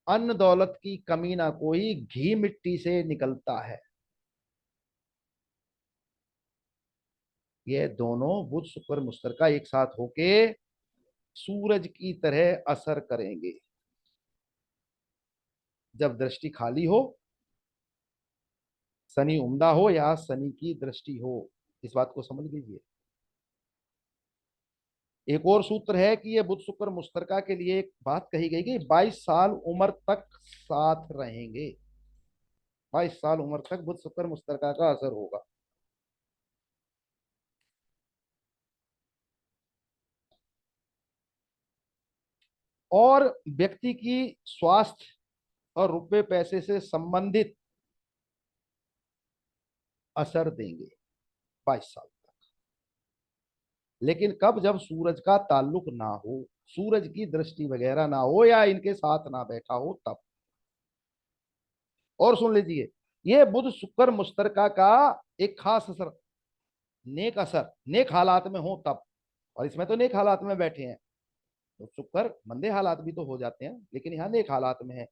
अन्न दौलत की कमी ना कोई, घी मिट्टी से निकलता है। ये दोनों बुध शुक्र मुश्तरका एक साथ होके सूरज की तरह असर करेंगे। जब दृष्टि खाली हो, शनि उम्दा हो या शनि की दृष्टि हो, इस बात को समझ लीजिए। एक और सूत्र है कि ये बुध शुक्र मुश्तरका के लिए एक बात कही गई कि 22 साल उम्र तक साथ रहेंगे। 22 साल उम्र तक बुध शुक्र मुश्तरका का असर होगा। और व्यक्ति की स्वास्थ्य और रुपए पैसे से संबंधित असर देंगे 22 साल तक। लेकिन कब? जब सूरज का ताल्लुक ना हो, सूरज की दृष्टि वगैरह ना हो या इनके साथ ना बैठा हो तब। और सुन लीजिए, ये बुध शुक्र मुश्तरका का एक खास असर, नेक असर, नेक हालात में हो तब। और इसमें तो नेक हालात में बैठे हैं, तो शुक्र मंदे हालात भी तो हो जाते हैं, लेकिन यहाँ नेक हालात में है।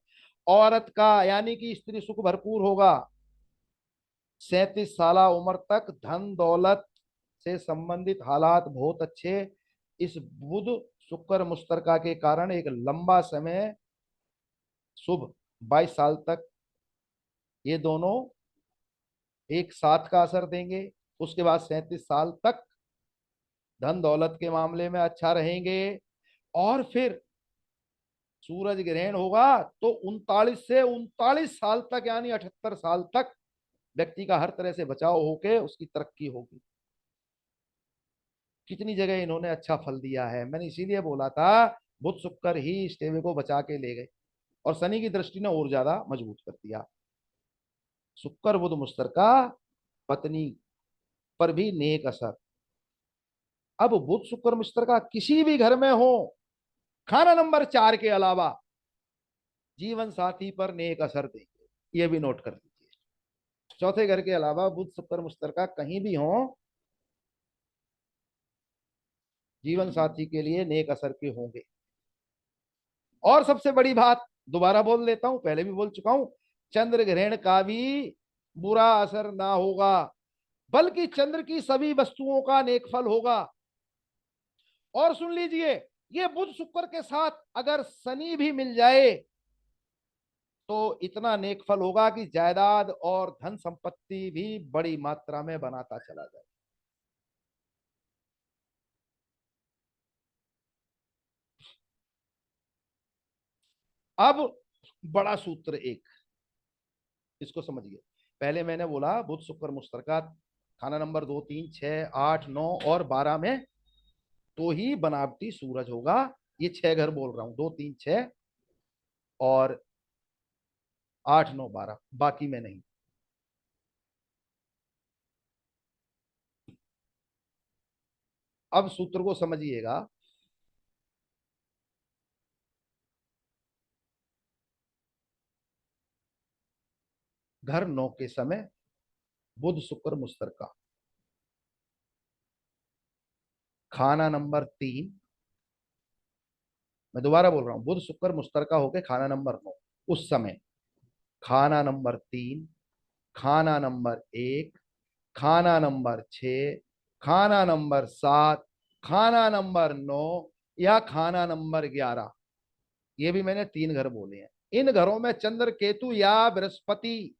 औरत का यानी कि स्त्री सुख भरपूर होगा। 37 साल उम्र तक धन दौलत से संबंधित हालात बहुत अच्छे। इस बुध शुक्र मुश्तरका के कारण एक लंबा समय शुभ 22 साल तक ये दोनों एक साथ का असर देंगे। उसके बाद 37 साल तक धन दौलत के मामले में अच्छा रहेंगे। और फिर सूरज ग्रहण होगा तो 39 से 39 साल तक, यानी 78 साल तक व्यक्ति का हर तरह से बचाव होके उसकी तरक्की होगी। कितनी जगह इन्होंने अच्छा फल दिया है। मैंने इसीलिए बोला था बुध शुक्र ही इस टेवे को बचा के ले गए, और शनि की दृष्टि ने और ज्यादा मजबूत कर दिया। शुक्र बुध मुश्तर का पत्नी पर भी नेक असर। अब बुध शुक्र मुश्तर का किसी भी घर में हो, खाना नंबर 4 के अलावा जीवन साथी पर नेक असर देंगे, ये भी नोट कर लीजिए। चौथे घर के अलावा बुध शुक्र मुश्तर का कहीं भी हो, जीवन साथी के लिए नेक असर के होंगे। और सबसे बड़ी बात दोबारा बोल देता हूं, पहले भी बोल चुका हूं, चंद्र ग्रहण का भी बुरा असर ना होगा, बल्कि चंद्र की सभी वस्तुओं का नेकफल होगा। और सुन लीजिए, ये बुध शुक्र के साथ अगर शनि भी मिल जाए तो इतना नेकफल होगा कि जायदाद और धन संपत्ति भी बड़ी मात्रा में बनाता चला जाए। अब बड़ा सूत्र एक, इसको समझिए। पहले मैंने बोला बुध शुक्र मुश्तरका खाना नंबर 2, 3, 6, 8, 9 और 12 में तो ही बनावटी सूरज होगा। ये 6 घर बोल रहा हूं, 2, 3, 6 और 8, 9, 12, बाकी में नहीं। अब सूत्र को समझिएगा। घर 9 के समय बुध शुक्र मुश्तरका, खाना नंबर 3, मैं दोबारा बोल रहा हूं, बुध शुक्र मुश्तरका होके खाना नंबर 9, उस समय खाना नंबर 3, खाना नंबर 1, खाना नंबर 6, खाना नंबर 7, खाना नंबर 9 या खाना नंबर 11, ये भी मैंने 3 घर बोले हैं। इन घरों में चंद्र केतु या बृहस्पति,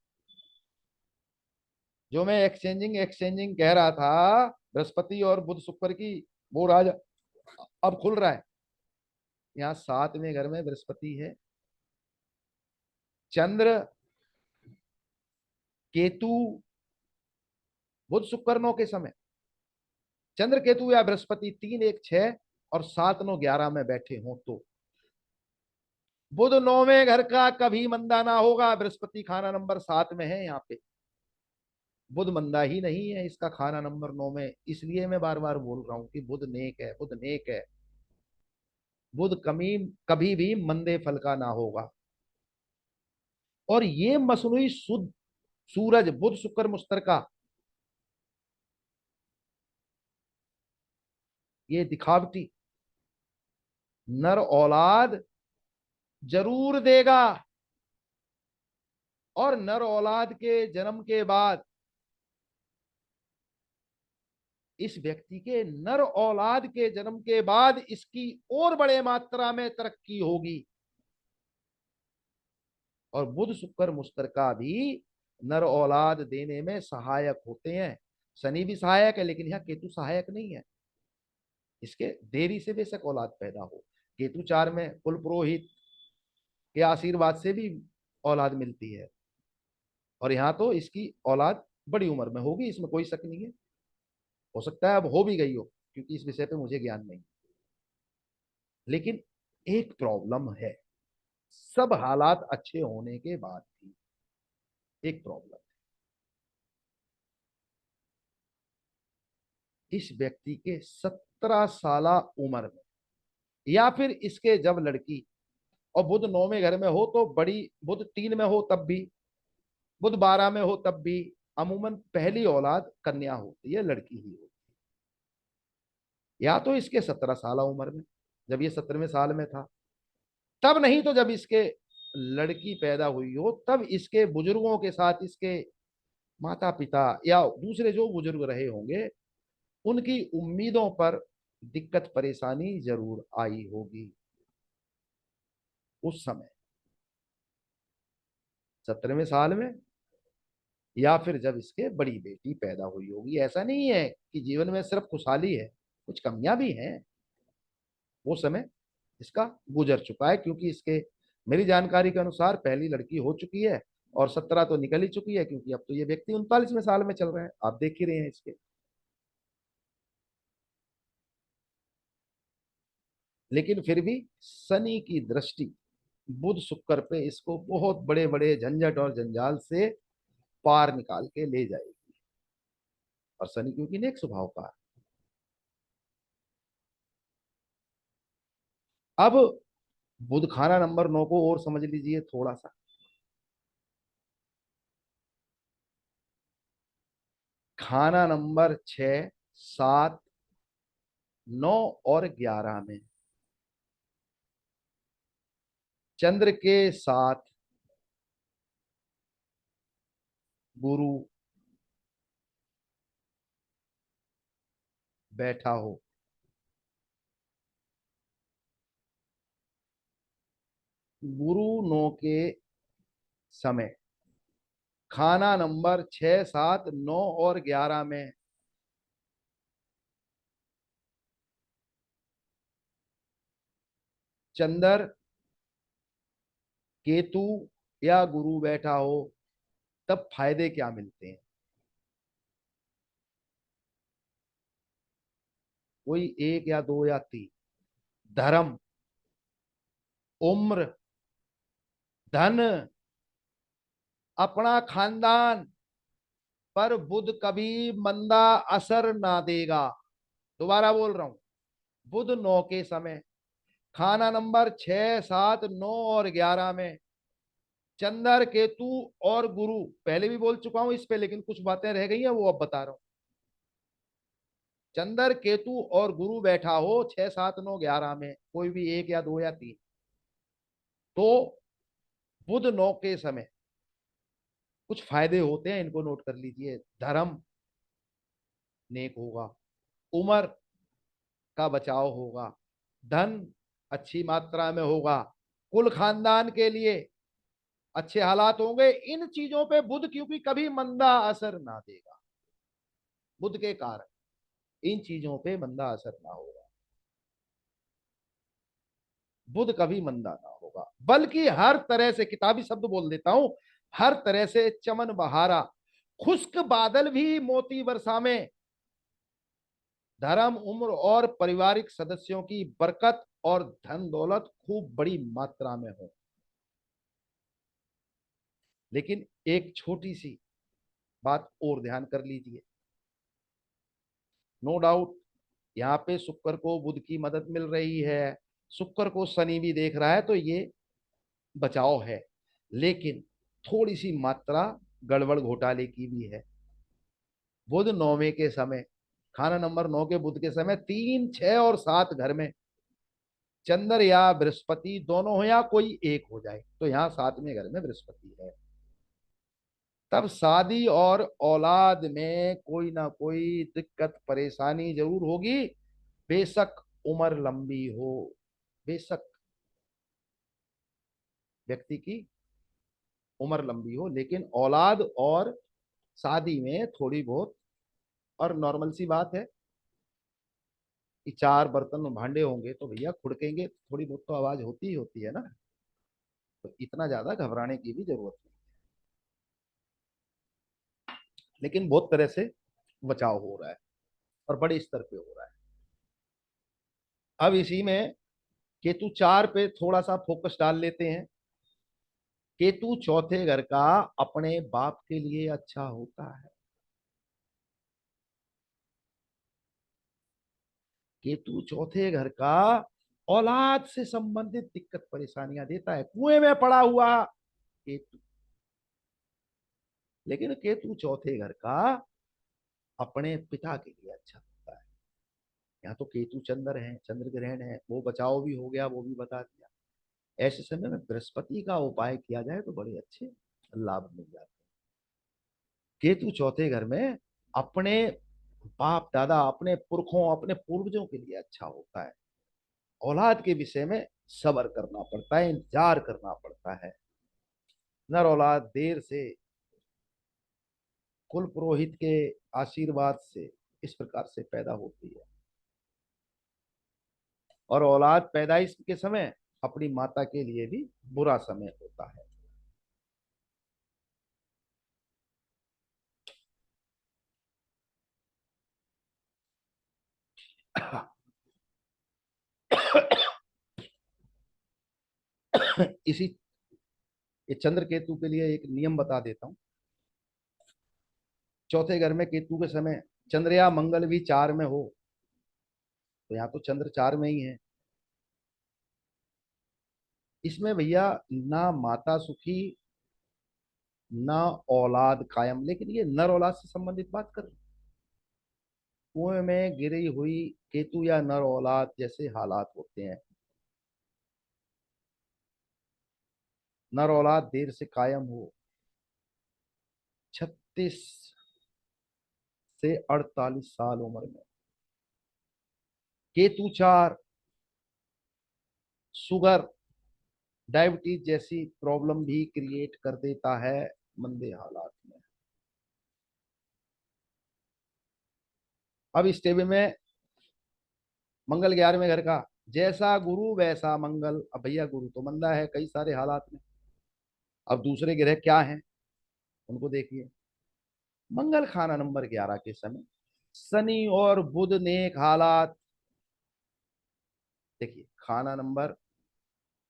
जो मैं एक्सचेंजिंग एक्सचेंजिंग कह रहा था बृहस्पति और बुध शुक्र की, वो राज अब खुल रहा है। यहाँ 7वें घर में बृहस्पति है, चंद्र केतु बुध शुक्र 9 के समय, चंद्र केतु या बृहस्पति 3, 1, 6 और 7, 9, 11 में बैठे हों तो बुध 9वें घर का कभी मंदा ना होगा। बृहस्पति खाना नंबर 7 में है, यहाँ पे बुध मंदा ही नहीं है, इसका खाना नंबर 9 में। इसलिए मैं बार बार बोल रहा हूं कि बुध नेक है, बुध नेक है। बुध कमी कभी भी मंदे फल का ना होगा। और ये मसनूई शुद्ध सूरज बुध शुक्र मुश्तर का, ये दिखावटी नर औलाद जरूर देगा, और नर औलाद के जन्म के बाद इस व्यक्ति के नर औलाद के जन्म के बाद इसकी और बड़े मात्रा में तरक्की होगी। और बुध शुक्र मुश्तर का भी नर औलाद देने में सहायक होते हैं। शनि भी सहायक है, लेकिन यहां केतु सहायक नहीं है। इसके देरी से बेशक औलाद पैदा हो, केतु 4 में कुल पुरोहित के आशीर्वाद से भी औलाद मिलती है, और यहां तो इसकी औलाद बड़ी उम्र में होगी, इसमें कोई शक नहीं है। हो सकता है अब हो भी गई हो, क्योंकि इस विषय पे मुझे ज्ञान नहीं। लेकिन एक प्रॉब्लम है, सब हालात अच्छे होने के बाद भी एक प्रॉब्लम। इस व्यक्ति के 17 साल उम्र में, या फिर इसके जब लड़की, और बुध 9वें घर में हो तो बड़ी, बुध 3 में हो तब भी, बुध 12 में हो तब भी अमूमन पहली औलाद कन्या होती है, लड़की ही होती है। या तो इसके 17 साल उम्र में, जब ये 17वें साल में था तब, नहीं तो जब इसके लड़की पैदा हुई हो तब इसके बुजुर्गों के साथ इसके माता पिता या दूसरे जो बुजुर्ग रहे होंगे उनकी उम्मीदों पर दिक्कत परेशानी जरूर आई होगी उस समय। 17वें साल में या फिर जब इसके बड़ी बेटी पैदा हुई होगी। ऐसा नहीं है कि जीवन में सिर्फ खुशहाली है, कुछ कमियां भी हैं। वो समय इसका गुजर चुका है, क्योंकि इसके मेरी जानकारी के अनुसार पहली लड़की हो चुकी है और 17 तो निकल ही चुकी है, क्योंकि अब तो ये व्यक्ति 39वें साल में चल रहे हैं, आप देख ही रहे हैं इसके। लेकिन फिर भी शनि की दृष्टि बुध शुक्र पे इसको बहुत बड़े बड़े झंझट और जंजाल से पार निकाल के ले जाएगी। और शनि क्योंकि नेक स्वभाव का है। अब बुध खाना नंबर 9 को और समझ लीजिए थोड़ा सा। खाना नंबर 6, 7, 9 और 11 में चंद्र के साथ गुरु बैठा हो, गुरु 9 के समय खाना नंबर 6, 7, 9 और 11 में चंद्र, केतु या गुरु बैठा हो, तब फायदे क्या मिलते हैं? कोई एक या दो या तीन। धर्म, उम्र, धन, अपना खानदान पर बुध कभी मंदा असर ना देगा। दोबारा बोल रहा हूं, बुध 9 के समय खाना नंबर 6, 7, 9 और 11 में चंद्र, केतु और गुरु, पहले भी बोल चुका हूं इस पे, लेकिन कुछ बातें रह गई हैं वो अब बता रहा हूं। चंद्र, केतु और गुरु बैठा हो 6, 7, 9, 11 में, कोई भी एक या दो या तीन, तो बुध 9 के समय कुछ फायदे होते हैं, इनको नोट कर लीजिए। धर्म नेक होगा, उम्र का बचाव होगा, धन अच्छी मात्रा में होगा, कुल खानदान के लिए अच्छे हालात होंगे। इन चीजों पे बुध क्योंकि कभी मंदा असर ना देगा, बुध के कारण इन चीजों पे मंदा असर ना होगा, बुध कभी मंदा ना होगा, बल्कि हर तरह से, किताबी शब्द बोल देता हूं, हर तरह से चमन बहारा, खुश्क बादल भी मोती वर्षा में, धर्म, उम्र और पारिवारिक सदस्यों की बरकत और धन दौलत खूब बड़ी मात्रा में हो। लेकिन एक छोटी सी बात और ध्यान कर लीजिए। नो डाउट यहाँ पे शुक्र को बुध की मदद मिल रही है, शुक्र को शनि भी देख रहा है, तो ये बचाव है। लेकिन थोड़ी सी मात्रा गड़बड़ घोटाले की भी है। बुध 9वें के समय, खाना नंबर 9 के बुध के समय 3, 6 और 7 घर में चंद्र या बृहस्पति दोनों हो या कोई एक हो जाए, तो यहाँ 7वें घर में बृहस्पति है, तब शादी और औलाद में कोई ना कोई दिक्कत परेशानी जरूर होगी। बेशक उम्र लंबी हो, बेशक व्यक्ति की उम्र लंबी हो, लेकिन औलाद और शादी में थोड़ी बहुत, और नॉर्मल सी बात है कि 4 बर्तन भांडे होंगे तो भैया खुड़केंगे, थोड़ी बहुत तो आवाज होती ही होती है ना, तो इतना ज्यादा घबराने की भी जरूरत नहीं। लेकिन बहुत तरह से बचाव हो रहा है और बड़े स्तर पे हो रहा है। अब इसी में केतु 4 पे थोड़ा सा फोकस डाल लेते हैं। केतु चौथे घर का अपने बाप के लिए अच्छा होता है। केतु चौथे घर का औलाद से संबंधित दिक्कत परेशानियां देता है, कुएं में पड़ा हुआ केतु। लेकिन केतु चौथे घर का अपने पिता के लिए अच्छा होता है। यहाँ तो केतु चंद्र है, चंद्र ग्रहण है, वो बचाव भी हो गया, वो भी बता दिया। ऐसे समय में बृहस्पति का उपाय किया जाए तो बड़े अच्छे लाभ मिल जाते हैं। केतु चौथे घर में अपने बाप दादा, अपने पुरखों, अपने पूर्वजों के लिए अच्छा होता है। औलाद के विषय में सब्र करना पड़ता है, इंतजार करना पड़ता है। नर औलाद देर से कुल पुरोहित के आशीर्वाद से इस प्रकार से पैदा होती है। और औलाद पैदाइश के समय अपनी माता के लिए भी बुरा समय होता है। इसी ये चंद्र केतु के लिए एक नियम बता देता हूं। चौथे घर में केतु के समय चंद्र या मंगल भी 4 में हो, तो यहाँ तो चंद्र 4 में ही है। इसमें भैया ना माता सुखी ना औलाद कायम। लेकिन ये नर औलाद से संबंधित बात कर रहे हैं। कुएं में गिरी हुई केतु या नर औलाद जैसे हालात होते हैं। नर औलाद देर से कायम हो, 36 से 48 साल उम्र में। केतु 4 शुगर डायबिटीज जैसी प्रॉब्लम भी क्रिएट कर देता है मंदे हालात में। अब इस टेबल में मंगल 11वें घर का, जैसा गुरु वैसा मंगल। अब भैया गुरु तो मंदा है कई सारे हालात में। अब दूसरे ग्रह क्या हैं उनको देखिए। मंगल खाना नंबर 11 के समय शनि और बुध नेक हालात। देखिए खाना नंबर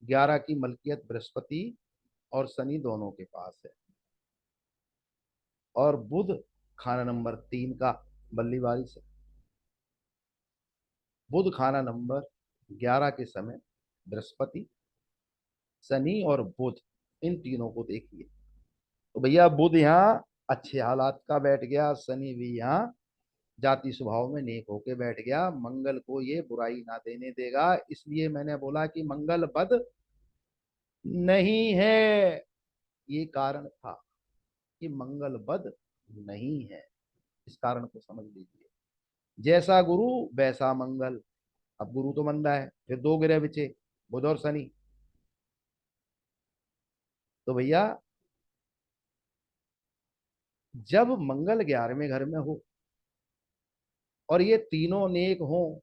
11 की मलकियत बृहस्पति और शनि दोनों के पास है। और बुध खाना नंबर 3 का बल्लीबारी से। बुध खाना नंबर 11 के समय बृहस्पति, शनि और बुध, इन तीनों को देखिए। तो भैया बुध यहाँ अच्छे हालात का बैठ गया, शनि भी यहाँ जाति स्वभाव में नेक होके बैठ गया। मंगल को ये बुराई ना देने देगा। इसलिए मैंने बोला कि मंगल बद नहीं है। ये कारण था कि मंगल बद नहीं है। इस कारण को समझ लीजिए। जैसा गुरु वैसा मंगल। अब गुरु तो मंदा है, फिर 2 ग्रह बचे, बुध और शनि। तो भैया जब मंगल 11वें घर में हो और ये तीनों नेक हो,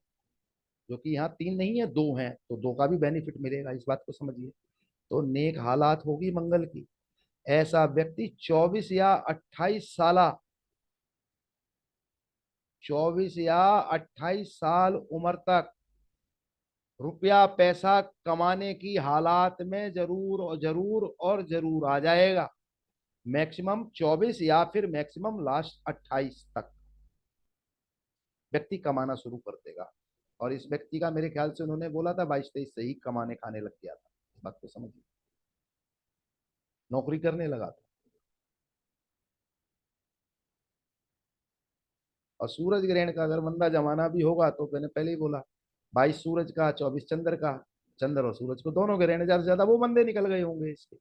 जो कि यहाँ 3 नहीं है 2 हैं, तो 2 का भी बेनिफिट मिलेगा। इस बात को समझिए। तो नेक हालात होगी मंगल की। ऐसा व्यक्ति 24 या 28 साल, 24 या 28 साल उम्र तक रुपया पैसा कमाने की हालात में जरूर और जरूर और जरूर आ जाएगा। मैक्सिमम 24 या फिर मैक्सिमम लास्ट 28 तक व्यक्ति कमाना शुरू कर देगा। और इस व्यक्ति का मेरे ख्याल से उन्होंने बोला था 22-23 से ही कमाने खाने लग गया था। इस बात को समझिए। नौकरी करने लगा था। और सूरज ग्रहण का अगर मंदा जमाना भी होगा तो मैंने पहले ही बोला 22 सूरज का 24 चंद्र का, चंद्र और सूरज को दोनों ग्रहण ज्यादा से ज्यादा वो मंदे निकल गए होंगे इसके।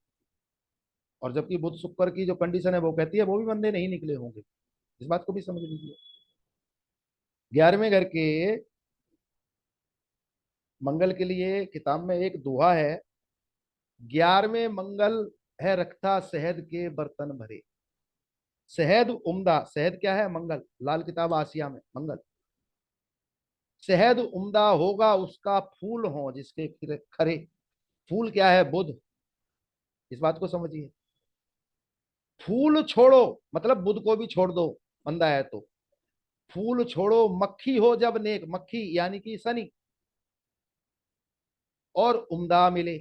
और जबकि बुध शुक्र की जो कंडीशन है वो कहती है वो भी मंदे नहीं निकले होंगे। इस बात को भी समझ लीजिए। 11वें घर के मंगल के लिए किताब में एक दोहा है। 11वें मंगल है रखता शहद के बर्तन भरे। शहद उम्दा, शहद क्या है? मंगल। लाल किताब आसिया में मंगल। शहद उम्दा होगा उसका फूल हो जिसके खरे। फूल क्या है? बुध। इस बात को समझिए। फूल छोड़ो मतलब बुध को भी छोड़ दो मंदा है तो। फूल छोड़ो मक्खी हो जब नेक, मक्खी यानी कि शनि, और उम्दा मिले।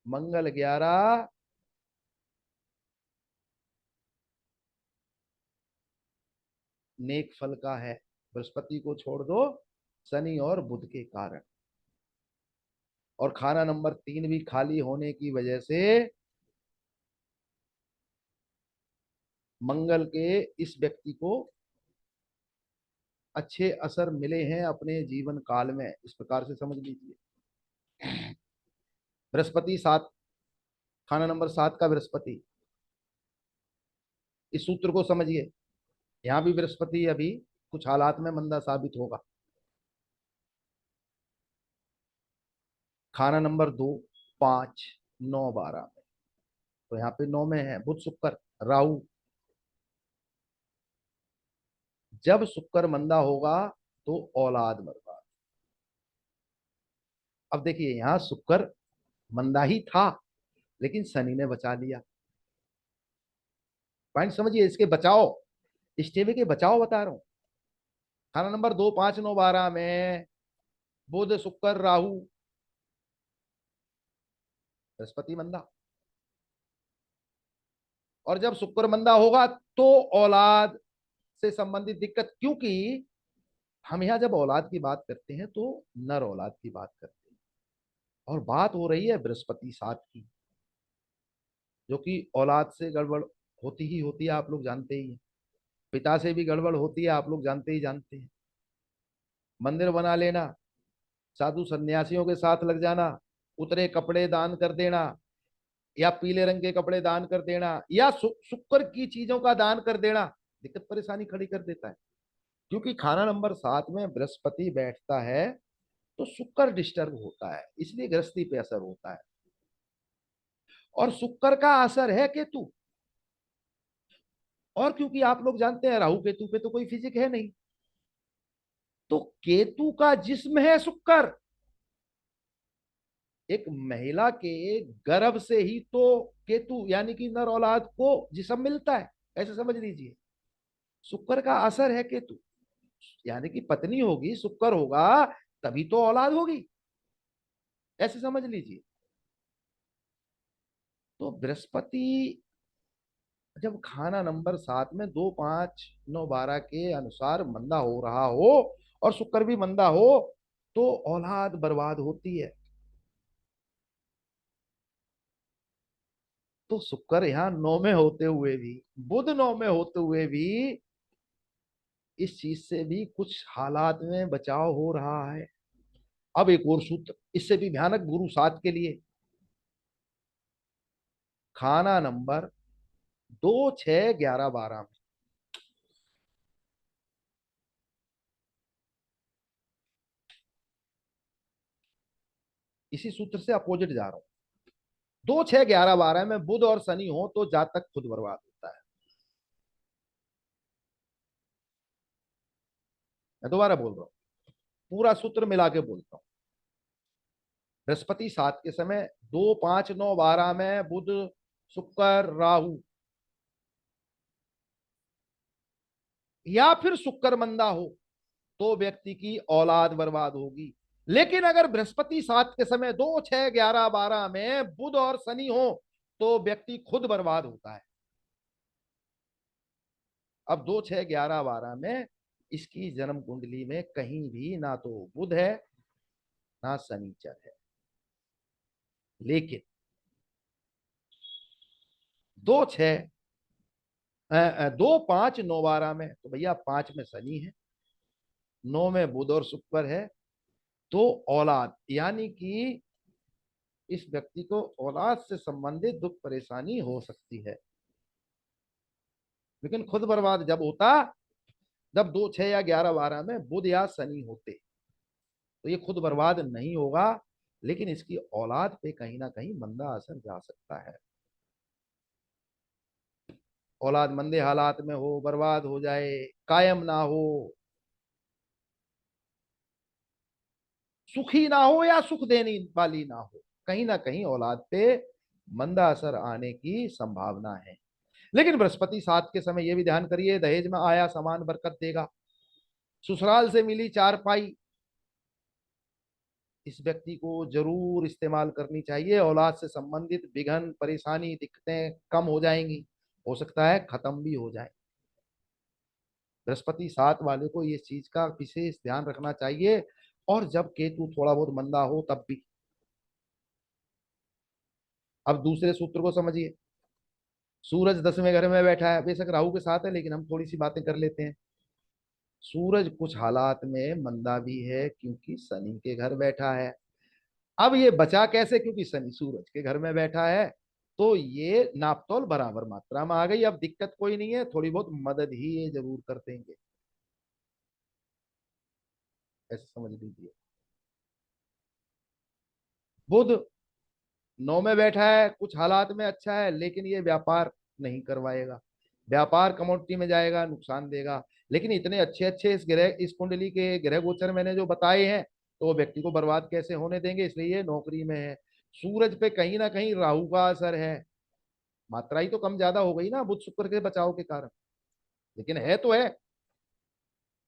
मंगल 11 नेक फल का है। बृहस्पति को छोड़ दो शनि और बुध के कारण। और खाना नंबर 3 भी खाली होने की वजह से मंगल के इस व्यक्ति को अच्छे असर मिले हैं अपने जीवन काल में। इस प्रकार से समझ लीजिए। बृहस्पति 7, खाना नंबर 7 का बृहस्पति। इस सूत्र को समझिए। यहां भी बृहस्पति अभी कुछ हालात में मंदा साबित होगा। खाना नंबर 2, 5, 9, 12 में। तो यहाँ पे 9 में है बुध शुक्र राहु। जब शुक्र मंदा होगा तो औलाद बर्बाद। अब देखिए यहां शुक्र मंदा ही था, लेकिन शनि ने बचा लिया। पॉइंट समझिए, इसके बचाओ, इस टेबल के बचाओ बता रहा हूं। खाना नंबर 2, 5, 9, 12 में बुध शुक्र राहु बृहस्पति मंदा। और जब शुक्र मंदा होगा तो औलाद से संबंधित दिक्कत, क्योंकि हम यहां जब औलाद की बात करते हैं तो नर औलाद की बात करते हैं, और बात हो रही है बृहस्पति साथ की, जो कि औलाद से गड़बड़ होती ही होती है, आप लोग जानते ही हैं। पिता से भी गड़बड़ होती है, आप लोग जानते ही जानते हैं। मंदिर बना लेना, साधु सन्यासियों के साथ लग जाना, उतरे कपड़े दान कर देना, या पीले रंग के कपड़े दान कर देना, या शुक्र की चीजों का दान कर देना, दिक्कत परेशानी खड़ी कर देता है। क्योंकि खाना नंबर 7 में बृहस्पति बैठता है तो शुक्र डिस्टर्ब होता है, इसलिए गृहस्थी पे असर होता है। और शुक्र का असर है केतु, और क्योंकि आप लोग जानते हैं राहु केतु पे तो कोई फिजिक है नहीं, तो केतु का जिस्म है शुक्र। एक महिला के गर्भ से ही तो केतु यानी कि नर औलाद को जिस्म मिलता है, ऐसे समझ लीजिए। शुक्र का असर है केतु, यानी कि पत्नी होगी, शुक्र होगा, तभी तो औलाद होगी, ऐसे समझ लीजिए। तो बृहस्पति जब खाना नंबर 7 में 2, 5, 9, 12 के अनुसार मंदा हो रहा हो और शुक्र भी मंदा हो तो औलाद बर्बाद होती है। तो शुक्र यहाँ 9 में होते हुए भी, बुध 9 में होते हुए भी इस चीज से भी कुछ हालात में बचाव हो रहा है। अब एक और सूत्र इससे भी भयानक गुरु 7 के लिए, खाना नंबर 2, 6, 11, 12 में इसी सूत्र से अपोजिट जा रहा हूं। 2, 6, 11, 12 में बुध और शनि हो तो जातक खुद बर्बाद होता है। मैं दोबारा बोल रहा हूं, पूरा सूत्र मिला के बोलता हूं। बृहस्पति 7 के समय 2, 5, 9, 12 में बुध शुक्र राहु, या फिर शुक्र मंदा हो तो व्यक्ति की औलाद बर्बाद होगी। लेकिन अगर बृहस्पति 7 के समय 2, 6, 11, 12 में बुध और शनि हो तो व्यक्ति खुद बर्बाद होता है। अब 2, 6, 11, 12 में इसकी जन्म कुंडली में कहीं भी ना तो बुध है ना शनिचर है, लेकिन 2, 6, 2, 5, 9, 12 में तो भैया 5 में शनि है, 9 में बुध और शुक्र है, तो औलाद यानी कि इस व्यक्ति को औलाद से संबंधित दुख परेशानी हो सकती है। लेकिन खुद बर्बाद जब होता, जब 2, 6 या 11, 12 में बुध या शनि होते, तो ये खुद बर्बाद नहीं होगा, लेकिन इसकी औलाद पे कहीं ना कहीं मंदा असर जा सकता है। औलाद मंदे हालात में हो, बर्बाद हो जाए, कायम ना हो, सुखी ना हो या सुख देने वाली ना हो, कहीं ना कहीं औलाद पे मंदा असर आने की संभावना है। लेकिन बृहस्पति 7 के समय यह भी ध्यान करिए, दहेज में आया सामान बरकत देगा, ससुराल से मिली चारपाई इस व्यक्ति को जरूर इस्तेमाल करनी चाहिए। औलाद से संबंधित विघन परेशानी दिक्कतें कम हो जाएंगी, हो सकता है खत्म भी हो जाए। बृहस्पति 7 वाले को इस चीज का विशेष ध्यान रखना चाहिए। और जब केतु थोड़ा बहुत मंदा हो तब भी। अब दूसरे सूत्र को समझिए, सूरज 10वें घर में बैठा है, बेशक राहु के साथ है, लेकिन हम थोड़ी सी बातें कर लेते हैं। सूरज कुछ हालात में मंदा भी है क्योंकि शनि के घर बैठा है। अब ये बचा कैसे, क्योंकि शनि सूरज के घर में बैठा है, तो ये नापतोल बराबर मात्रा में आ गई। अब दिक्कत कोई नहीं है, थोड़ी बहुत मदद ही ये जरूर कर देंगे, ऐसे समझ लीजिए। बुध 9 में बैठा है, कुछ हालात में अच्छा है, लेकिन ये व्यापार नहीं करवाएगा। व्यापार कमोडिटी में जाएगा, नुकसान देगा। लेकिन इतने अच्छे अच्छे इस ग्रह, इस कुंडली के ग्रह गोचर मैंने जो बताए हैं, तो वो व्यक्ति को बर्बाद कैसे होने देंगे, इसलिए ये नौकरी में है। सूरज पे कहीं ना कहीं राहु का असर है, मात्रा ही तो कम ज्यादा हो गई ना बुध शुक्र के बचाव के कारण, लेकिन है तो है।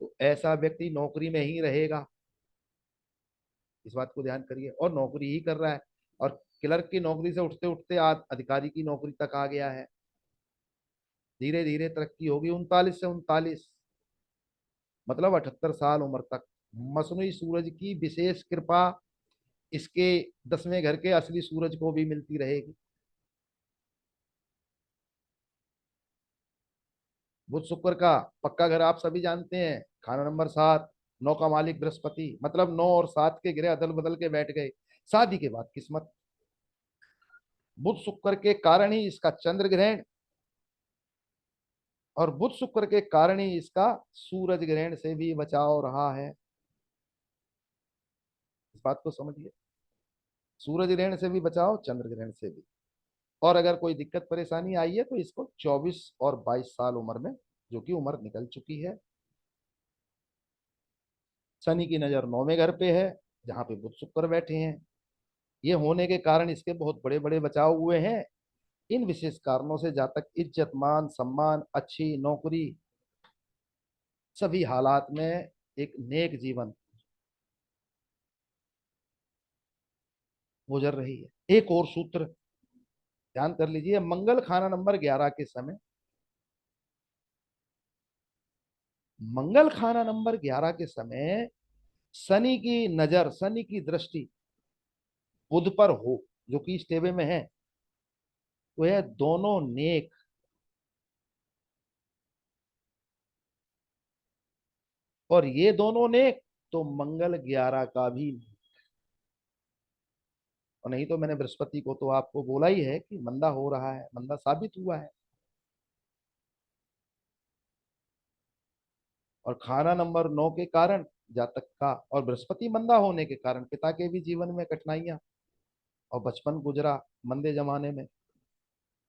तो ऐसा व्यक्ति नौकरी में ही रहेगा, इस बात को ध्यान करिए, और नौकरी ही कर रहा है। और क्लर्क की नौकरी से उठते उठते आज अधिकारी की नौकरी तक आ गया है। धीरे धीरे तरक्की होगी, 39 से 39, मतलब 78 साल उम्र तक। मसनूई सूरज की विशेष कृपा इसके 10वें घर के असली सूरज को भी मिलती रहेगी। बुध शुक्र का पक्का घर आप सभी जानते हैं, खाना नंबर 7, 9 का मालिक बृहस्पति, मतलब 9 और 7 के ग्रह अदल बदल के बैठ गए। शादी के बाद किस्मत। बुध शुक्र के कारण ही इसका चंद्र ग्रहण, और बुध शुक्र के कारण ही इसका सूरज ग्रहण से भी बचाव रहा है। इस बात को समझिए, सूरज ग्रहण से भी बचाओ, चंद्र ग्रहण से भी। और अगर कोई दिक्कत परेशानी आई है तो इसको 24 और 22 साल उम्र में, जो कि उम्र निकल चुकी है। शनि की नजर 9वें घर पे है, जहां पे बुध शुक्र बैठे हैं। ये होने के कारण इसके बहुत बड़े बड़े बचाव हुए हैं। इन विशेष कारणों से जातक इज्जत मान सम्मान, अच्छी नौकरी, सभी हालात में एक नेक जीवन गुजर रही है। एक और सूत्र ध्यान कर लीजिए, मंगल खाना नंबर 11 के समय, मंगल खाना नंबर 11 के समय शनि की नजर, शनि की दृष्टि बुध पर हो, जो कि इस टेबे में है, तो यह दोनों नेक, और ये दोनों नेक तो मंगल 11 का भी नहीं। और नहीं तो मैंने बृहस्पति को तो आपको बोला ही है कि मंदा हो रहा है, मंदा साबित हुआ है। और खाना नंबर 9 के कारण जातक का, और बृहस्पति मंदा होने के कारण पिता के भी जीवन में कठिनाइयां, और बचपन गुजरा मंदे जमाने में।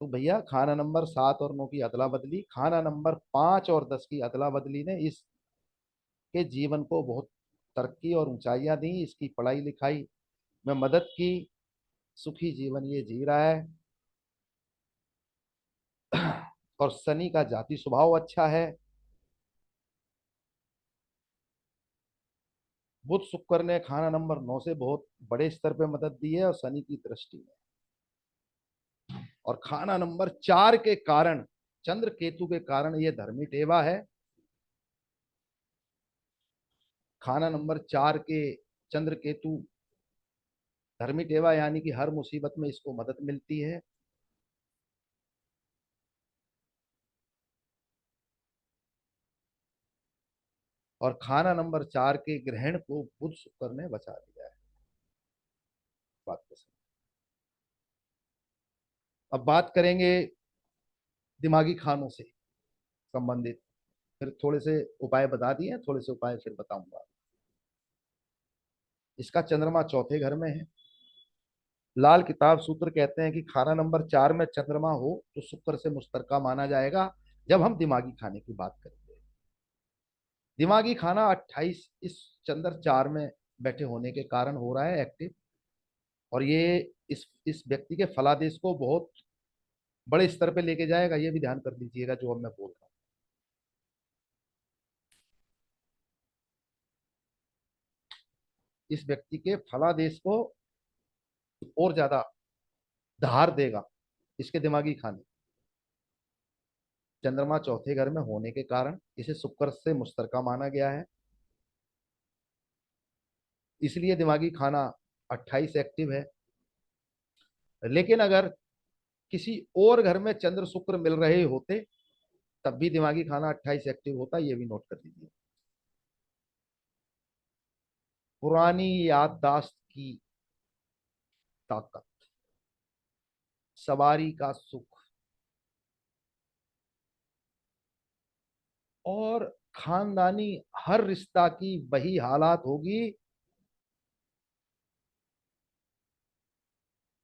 तो भैया खाना नंबर 7 और 9 की अदला बदली, खाना नंबर 5 और 10 की अदला बदली ने इसके जीवन को बहुत तरक्की और ऊंचाइयां दी, इसकी पढ़ाई लिखाई में मदद की, सुखी जीवन ये जी रहा है। और शनि का जाति स्वभाव अच्छा है। बुध शुक्र ने खाना नंबर 9 से बहुत बड़े स्तर पे मदद दी है, और शनि की दृष्टि में। और खाना नंबर 4 के कारण, चंद्र केतु के कारण ये धर्मी टेवा है। खाना नंबर 4 के चंद्र केतु धर्मी टेवा, यानी कि हर मुसीबत में इसको मदद मिलती है। और खाना नंबर 4 के ग्रहण को बुध शुक्र ने बचा दिया है। बात को समझ। अब बात करेंगे दिमागी खानों से संबंधित, फिर थोड़े से उपाय बता दिए, थोड़े से उपाय फिर बताऊंगा। इसका चंद्रमा चौथे घर में है। लाल किताब सूत्र कहते हैं कि खाना नंबर 4 में चंद्रमा हो तो शुक्र से मुश्तरका माना जाएगा, जब हम दिमागी खाने की बात करेंगे। दिमागी खाना 28 इस चंद्र 4 में बैठे होने के कारण हो रहा है एक्टिव। और ये इस व्यक्ति के फलादेश को बहुत बड़े स्तर पे लेके जाएगा, ये भी ध्यान कर लीजिएगा जो अब मैं बोल रहा हूँ। इस व्यक्ति के फलादेश को और ज्यादा धार देगा इसके दिमागी खाने। चंद्रमा चौथे घर में होने के कारण इसे शुक्र से मुश्तरका माना गया है, इसलिए दिमागी खाना 28 एक्टिव है। लेकिन अगर किसी और घर में चंद्र शुक्र मिल रहे होते, तब भी दिमागी खाना 28 एक्टिव होता, ये भी नोट कर लीजिए। पुरानी याददाश्त की ताकत, सवारी का सुख, और खानदानी हर रिश्ता की वही हालात होगी,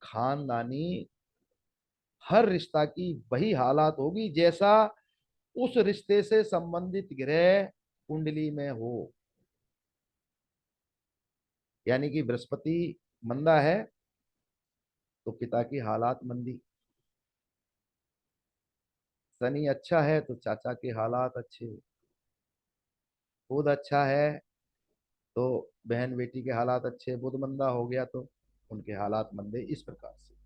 खानदानी हर रिश्ता की वही हालात होगी जैसा उस रिश्ते से संबंधित ग्रह कुंडली में हो, यानी कि बृहस्पति मंदा है तो पिता की हालात मंदी, शनि अच्छा है तो चाचा के हालात अच्छे, बुध अच्छा है तो बहन बेटी के हालात अच्छे, बुध मंदा हो गया तो उनके हालात मंदे, इस प्रकार से।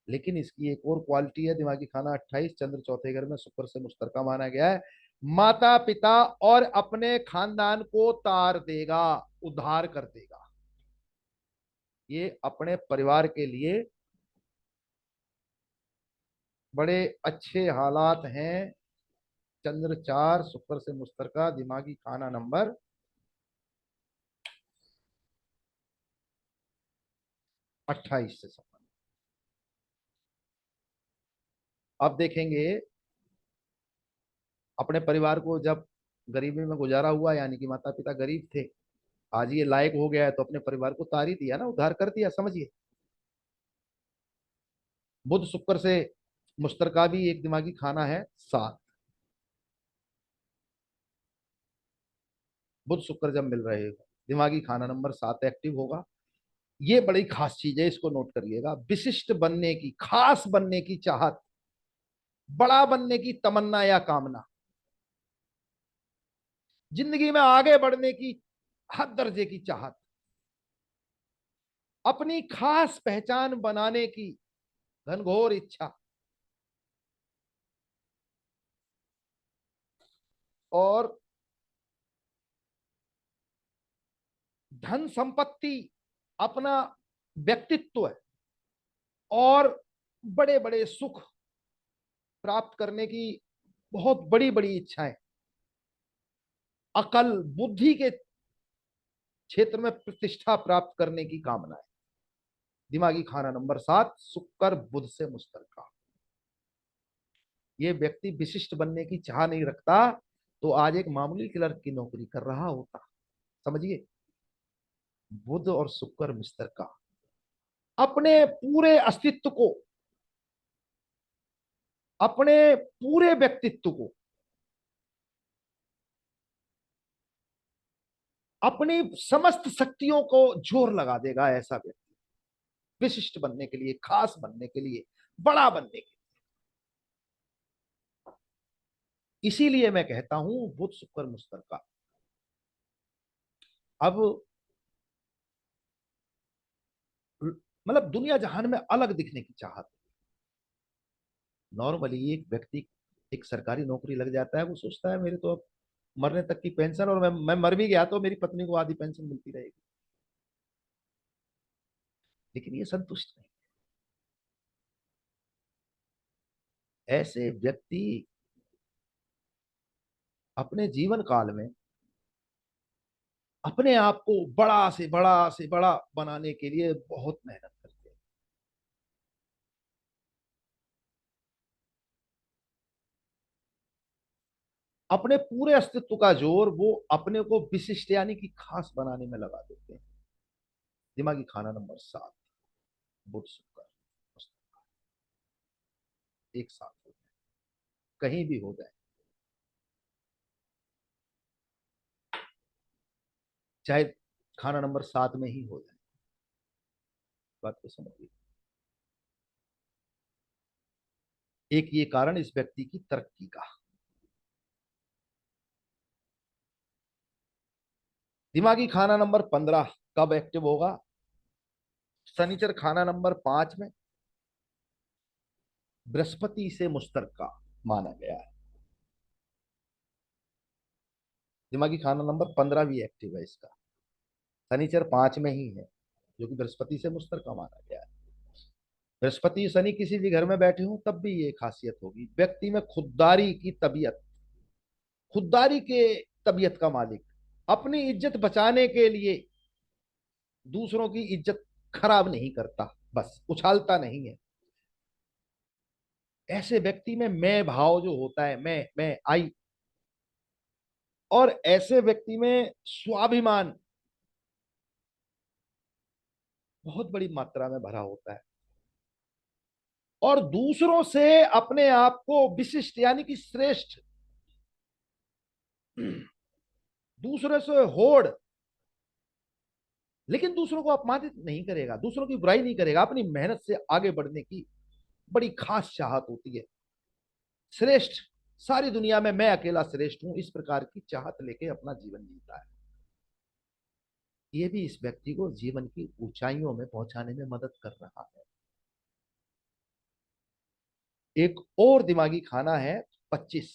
लेकिन इसकी एक और क्वालिटी है, दिमागी खाना 28 चंद्र चौथे घर में शुक्र से मुश्तरका माना गया है, माता पिता और अपने खानदान को तार देगा, उद्धार कर देगा। ये अपने परिवार के लिए बड़े अच्छे हालात हैं। चंद्र 4 शुक्र से मुश्तरका, दिमागी खाना नंबर 28 से संबंधित। अब देखेंगे अपने परिवार को, जब गरीबी में गुजारा हुआ, यानी कि माता पिता गरीब थे, आज ये लायक हो गया है तो अपने परिवार को तार ही दिया ना, उद्धार कर दिया, समझिए। बुध शुक्र से मुश्तरका भी एक दिमागी खाना है 7। बुध शुक्र जब मिल रहे हो, दिमागी खाना नंबर 7 एक्टिव होगा। ये बड़ी खास चीज है, इसको नोट करिएगा। विशिष्ट बनने की, खास बनने की चाहत, बड़ा बनने की तमन्ना या कामना, जिंदगी में आगे बढ़ने की हद दर्जे की चाहत, अपनी खास पहचान बनाने की घनघोर इच्छा, और धन संपत्ति, अपना व्यक्तित्व और बड़े बड़े सुख प्राप्त करने की बहुत बड़ी बड़ी इच्छाएं, अकल बुद्धि के क्षेत्र में प्रतिष्ठा प्राप्त करने की कामना है। दिमागी खाना नंबर 7 शुक्र बुध से मुश्तरका। ये व्यक्ति विशिष्ट बनने की चाह नहीं रखता तो आज एक मामूली क्लर्क की नौकरी कर रहा होता, समझिए। बुध और शुक्र मुश्तरका, अपने पूरे अस्तित्व को, अपने पूरे व्यक्तित्व को, अपनी समस्त शक्तियों को जोर लगा देगा ऐसा व्यक्ति, विशिष्ट बनने के लिए, खास बनने के लिए, बड़ा बनने के लिए। इसीलिए मैं कहता हूं बुध शुक्र मुश्तरका। अब मतलब दुनिया जहान में अलग दिखने की चाहत। नॉर्मली एक व्यक्ति एक सरकारी नौकरी लग जाता है, वो सोचता है मेरे तो अब मरने तक की पेंशन, और मैं मर भी गया तो मेरी पत्नी को आधी पेंशन मिलती रहेगी। लेकिन ये संतुष्ट नहीं। ऐसे व्यक्ति अपने जीवन काल में अपने आप को बड़ा से बड़ा से बड़ा बनाने के लिए बहुत मेहनत करते हैं। अपने पूरे अस्तित्व का जोर वो अपने को विशिष्ट यानी कि खास बनाने में लगा देते हैं। दिमागी खाना नंबर 7 बुध शुक्र एक साथ हो जाए, कहीं भी हो जाए, चाहे खाना नंबर 7 में ही हो जाए। बात को समझिए। एक ये कारण इस व्यक्ति की तरक्की का। दिमागी खाना नंबर 15 कब एक्टिव होगा? शनिचर खाना नंबर 5 में बृहस्पति से मुश्तरका माना गया है। दिमागी खाना नंबर 15 भी एक्टिव है इसका, शनिचर 5 में ही है, जो कि बृहस्पति से मुश्तरका माना गया है। बृहस्पति शनि किसी भी घर में बैठे हो तब भी ये खासियत होगी, व्यक्ति में खुददारी की तबीयत, खुददारी के तबीयत का मालिक, अपनी इज्जत बचाने के लिए दूसरों की इज्जत खराब नहीं करता, बस उछालता नहीं है। ऐसे व्यक्ति में मैं भाव जो होता है, मैं आई, और ऐसे व्यक्ति में स्वाभिमान बहुत बड़ी मात्रा में भरा होता है। और दूसरों से अपने आप को विशिष्ट यानी कि श्रेष्ठ, दूसरों से होड़, लेकिन दूसरों को अपमानित नहीं करेगा, दूसरों की बुराई नहीं करेगा, अपनी मेहनत से आगे बढ़ने की बड़ी खास चाहत होती है। श्रेष्ठ, सारी दुनिया में मैं अकेला श्रेष्ठ हूं, इस प्रकार की चाहत लेके अपना जीवन जीता है। ये भी इस व्यक्ति को जीवन की ऊंचाइयों में पहुंचाने में मदद कर रहा है। एक और दिमागी खाना है 25,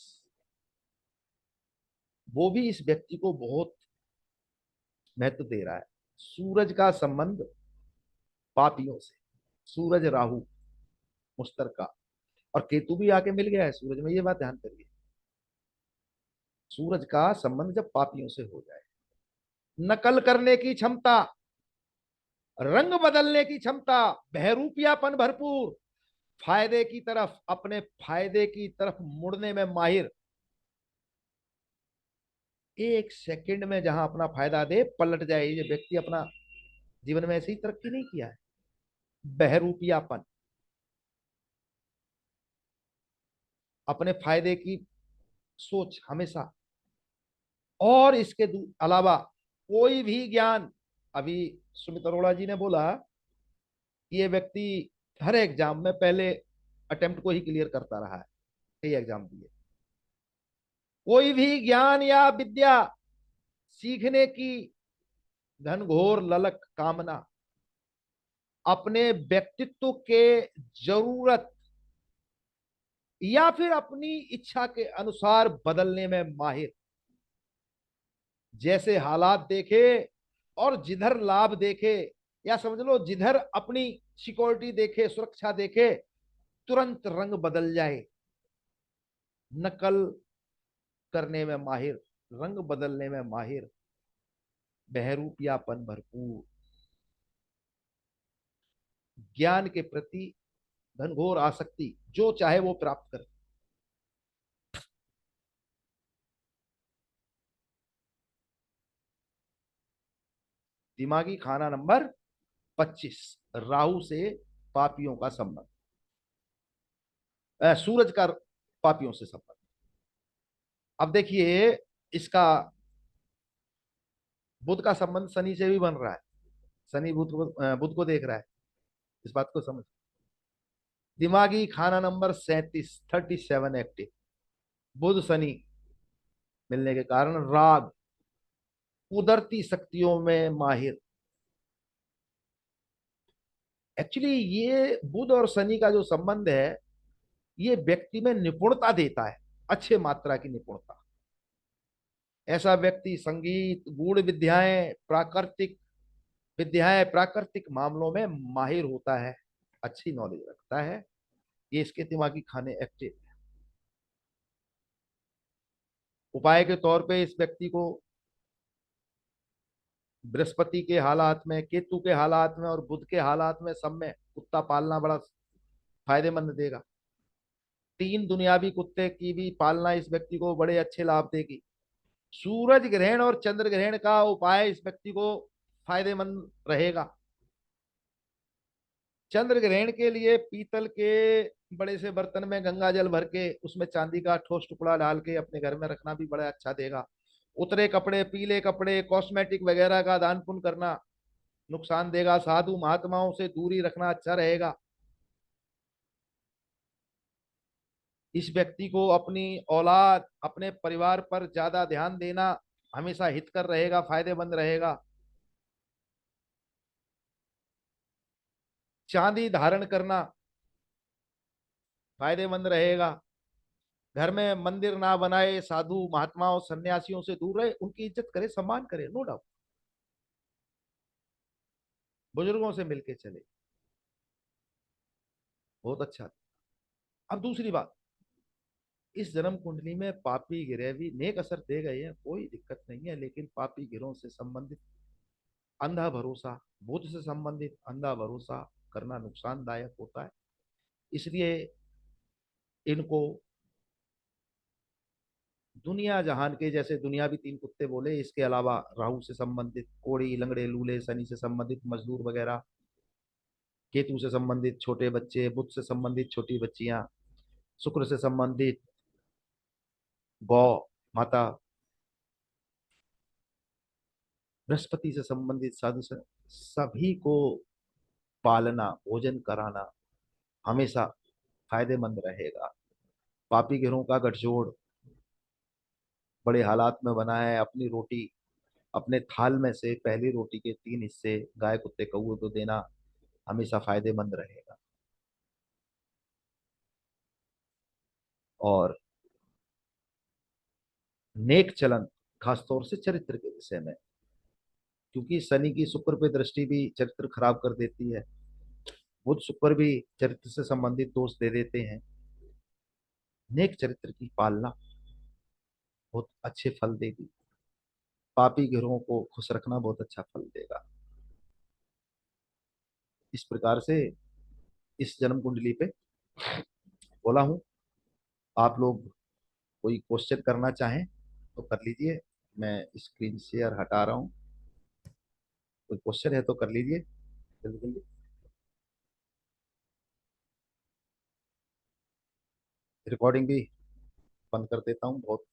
वो भी इस व्यक्ति को बहुत महत्व दे रहा है। सूरज का संबंध पापियों से, सूरज राहु मुश्तरका, और केतु भी आके मिल गया है सूरज में, ये बात ध्यान करिए। सूरज का संबंध जब पापियों से हो जाए, नकल करने की क्षमता, रंग बदलने की क्षमता, बहरूपियापन भरपूर, फायदे की तरफ, अपने फायदे की तरफ मुड़ने में माहिर, एक सेकंड में जहां अपना फायदा दे पलट जाए। ये व्यक्ति अपना जीवन में ऐसे ही तरक्की नहीं किया है। बहरूपियापन, अपने फायदे की सोच हमेशा, और इसके अलावा कोई भी ज्ञान, अभी सुमित अरोड़ा जी ने बोला ये व्यक्ति हर एग्जाम में पहले अटेम्प्ट को ही क्लियर करता रहा है, कई एग्जाम दिए। कोई भी ज्ञान या विद्या सीखने की घनघोर ललक कामना, अपने व्यक्तित्व के जरूरत या फिर अपनी इच्छा के अनुसार बदलने में माहिर, जैसे हालात देखे और जिधर लाभ देखे, या समझ लो जिधर अपनी सिक्योरिटी देखे, सुरक्षा देखे, तुरंत रंग बदल जाए। नकल करने में माहिर, रंग बदलने में माहिर, बहरूपियापन भरपूर, ज्ञान के प्रति घनघोर आसक्ति, जो चाहे वो प्राप्त कर। दिमागी खाना नंबर 25, राहु से पापियों का संबंध, सूरज का पापियों से संबंध। अब देखिए, इसका बुध का संबंध शनि से भी बन रहा है, शनि बुध को देख रहा है, इस बात को समझ। दिमागी खाना नंबर 37, 37 एक्टिव, बुध शनि मिलने के कारण राग, कुदरती शक्तियों में माहिर। एक्चुअली ये बुध और शनि का जो संबंध है, ये व्यक्ति में निपुणता देता है, अच्छे मात्रा की निपुणता। ऐसा व्यक्ति संगीत, गूढ़ विद्याएं, प्राकृतिक मामलों में माहिर होता है, अच्छी नॉलेज रखता है। ये इसके दिमागी खाने एक्टिव है। उपाय के तौर पे इस व्यक्ति को बृहस्पति के हालात में, केतु के हालात में और बुध के हालात में सब में कुत्ता पालना बड़ा फायदेमंद देगा। 3 दुनियावी कुत्ते की भी पालना इस व्यक्ति को बड़े अच्छे लाभ देगी। सूरज ग्रहण और चंद्र ग्रहण का उपाय इस व्यक्ति को फायदेमंद रहेगा। चंद्र ग्रहण के लिए पीतल के बड़े से बर्तन में गंगा जल भर के उसमें चांदी का ठोस टुकड़ा डाल के अपने घर में रखना भी बड़ा अच्छा देगा। उतरे कपड़े, पीले कपड़े, कॉस्मेटिक वगैरह का दान पुण्य करना नुकसान देगा। साधु महात्माओं से दूरी रखना अच्छा रहेगा। इस व्यक्ति को अपनी औलाद, अपने परिवार पर ज्यादा ध्यान देना हमेशा हितकर रहेगा, फायदेमंद रहेगा। चांदी धारण करना फायदेमंद रहेगा। घर में मंदिर ना बनाए, साधु महात्माओं सन्यासियों से दूर रहे, उनकी इज्जत करे, सम्मान करे, नो डाउट। बुजुर्गों से मिलके चले, बहुत अच्छा। अब दूसरी बात, इस जन्म कुंडली में पापी गिरह भी नेक असर दे गए हैं, कोई दिक्कत नहीं है, लेकिन पापी गिरोह से संबंधित अंधा भरोसा, बुध से संबंधित अंधा भरोसा करना नुकसानदायक होता है। इसलिए इनको दुनिया जहान के, जैसे दुनियावी 3 कुत्ते बोले, इसके अलावा राहु से संबंधित कोड़ी, लंगड़े, लूले, शनि से संबंधित मजदूर वगैरह, केतु से संबंधित छोटे बच्चे, बुध से संबंधित छोटी बच्चियां, शुक्र से संबंधित गौ माता, बृहस्पति से संबंधित साधु सभी को पालना, भोजन कराना हमेशा फायदेमंद रहेगा। पापी गिरोह का गठजोड़ बड़े हालात में बना है। अपनी रोटी अपने थाल में से पहली रोटी के 3 हिस्से गाय कुत्ते कौवे को देना हमेशा फायदेमंद रहेगा। और नेक चलन खासतौर से चरित्र के विषय में, क्योंकि शनि की शुक्र पे दृष्टि भी चरित्र खराब कर देती है, बुध शुक्र भी चरित्र से संबंधित दोष दे देते हैं। नेक चरित्र की पालना बहुत अच्छे फल देगी। पापी गिरोह को खुश रखना बहुत अच्छा फल देगा। इस प्रकार से इस जन्म कुंडली पे बोला हूं। आप लोग कोई क्वेश्चन करना चाहें तो कर लीजिए। मैं स्क्रीन शेयर हटा रहा हूं। कोई क्वेश्चन है तो कर लीजिए जल्दी। रिकॉर्डिंग भी बंद कर देता हूँ। बहुत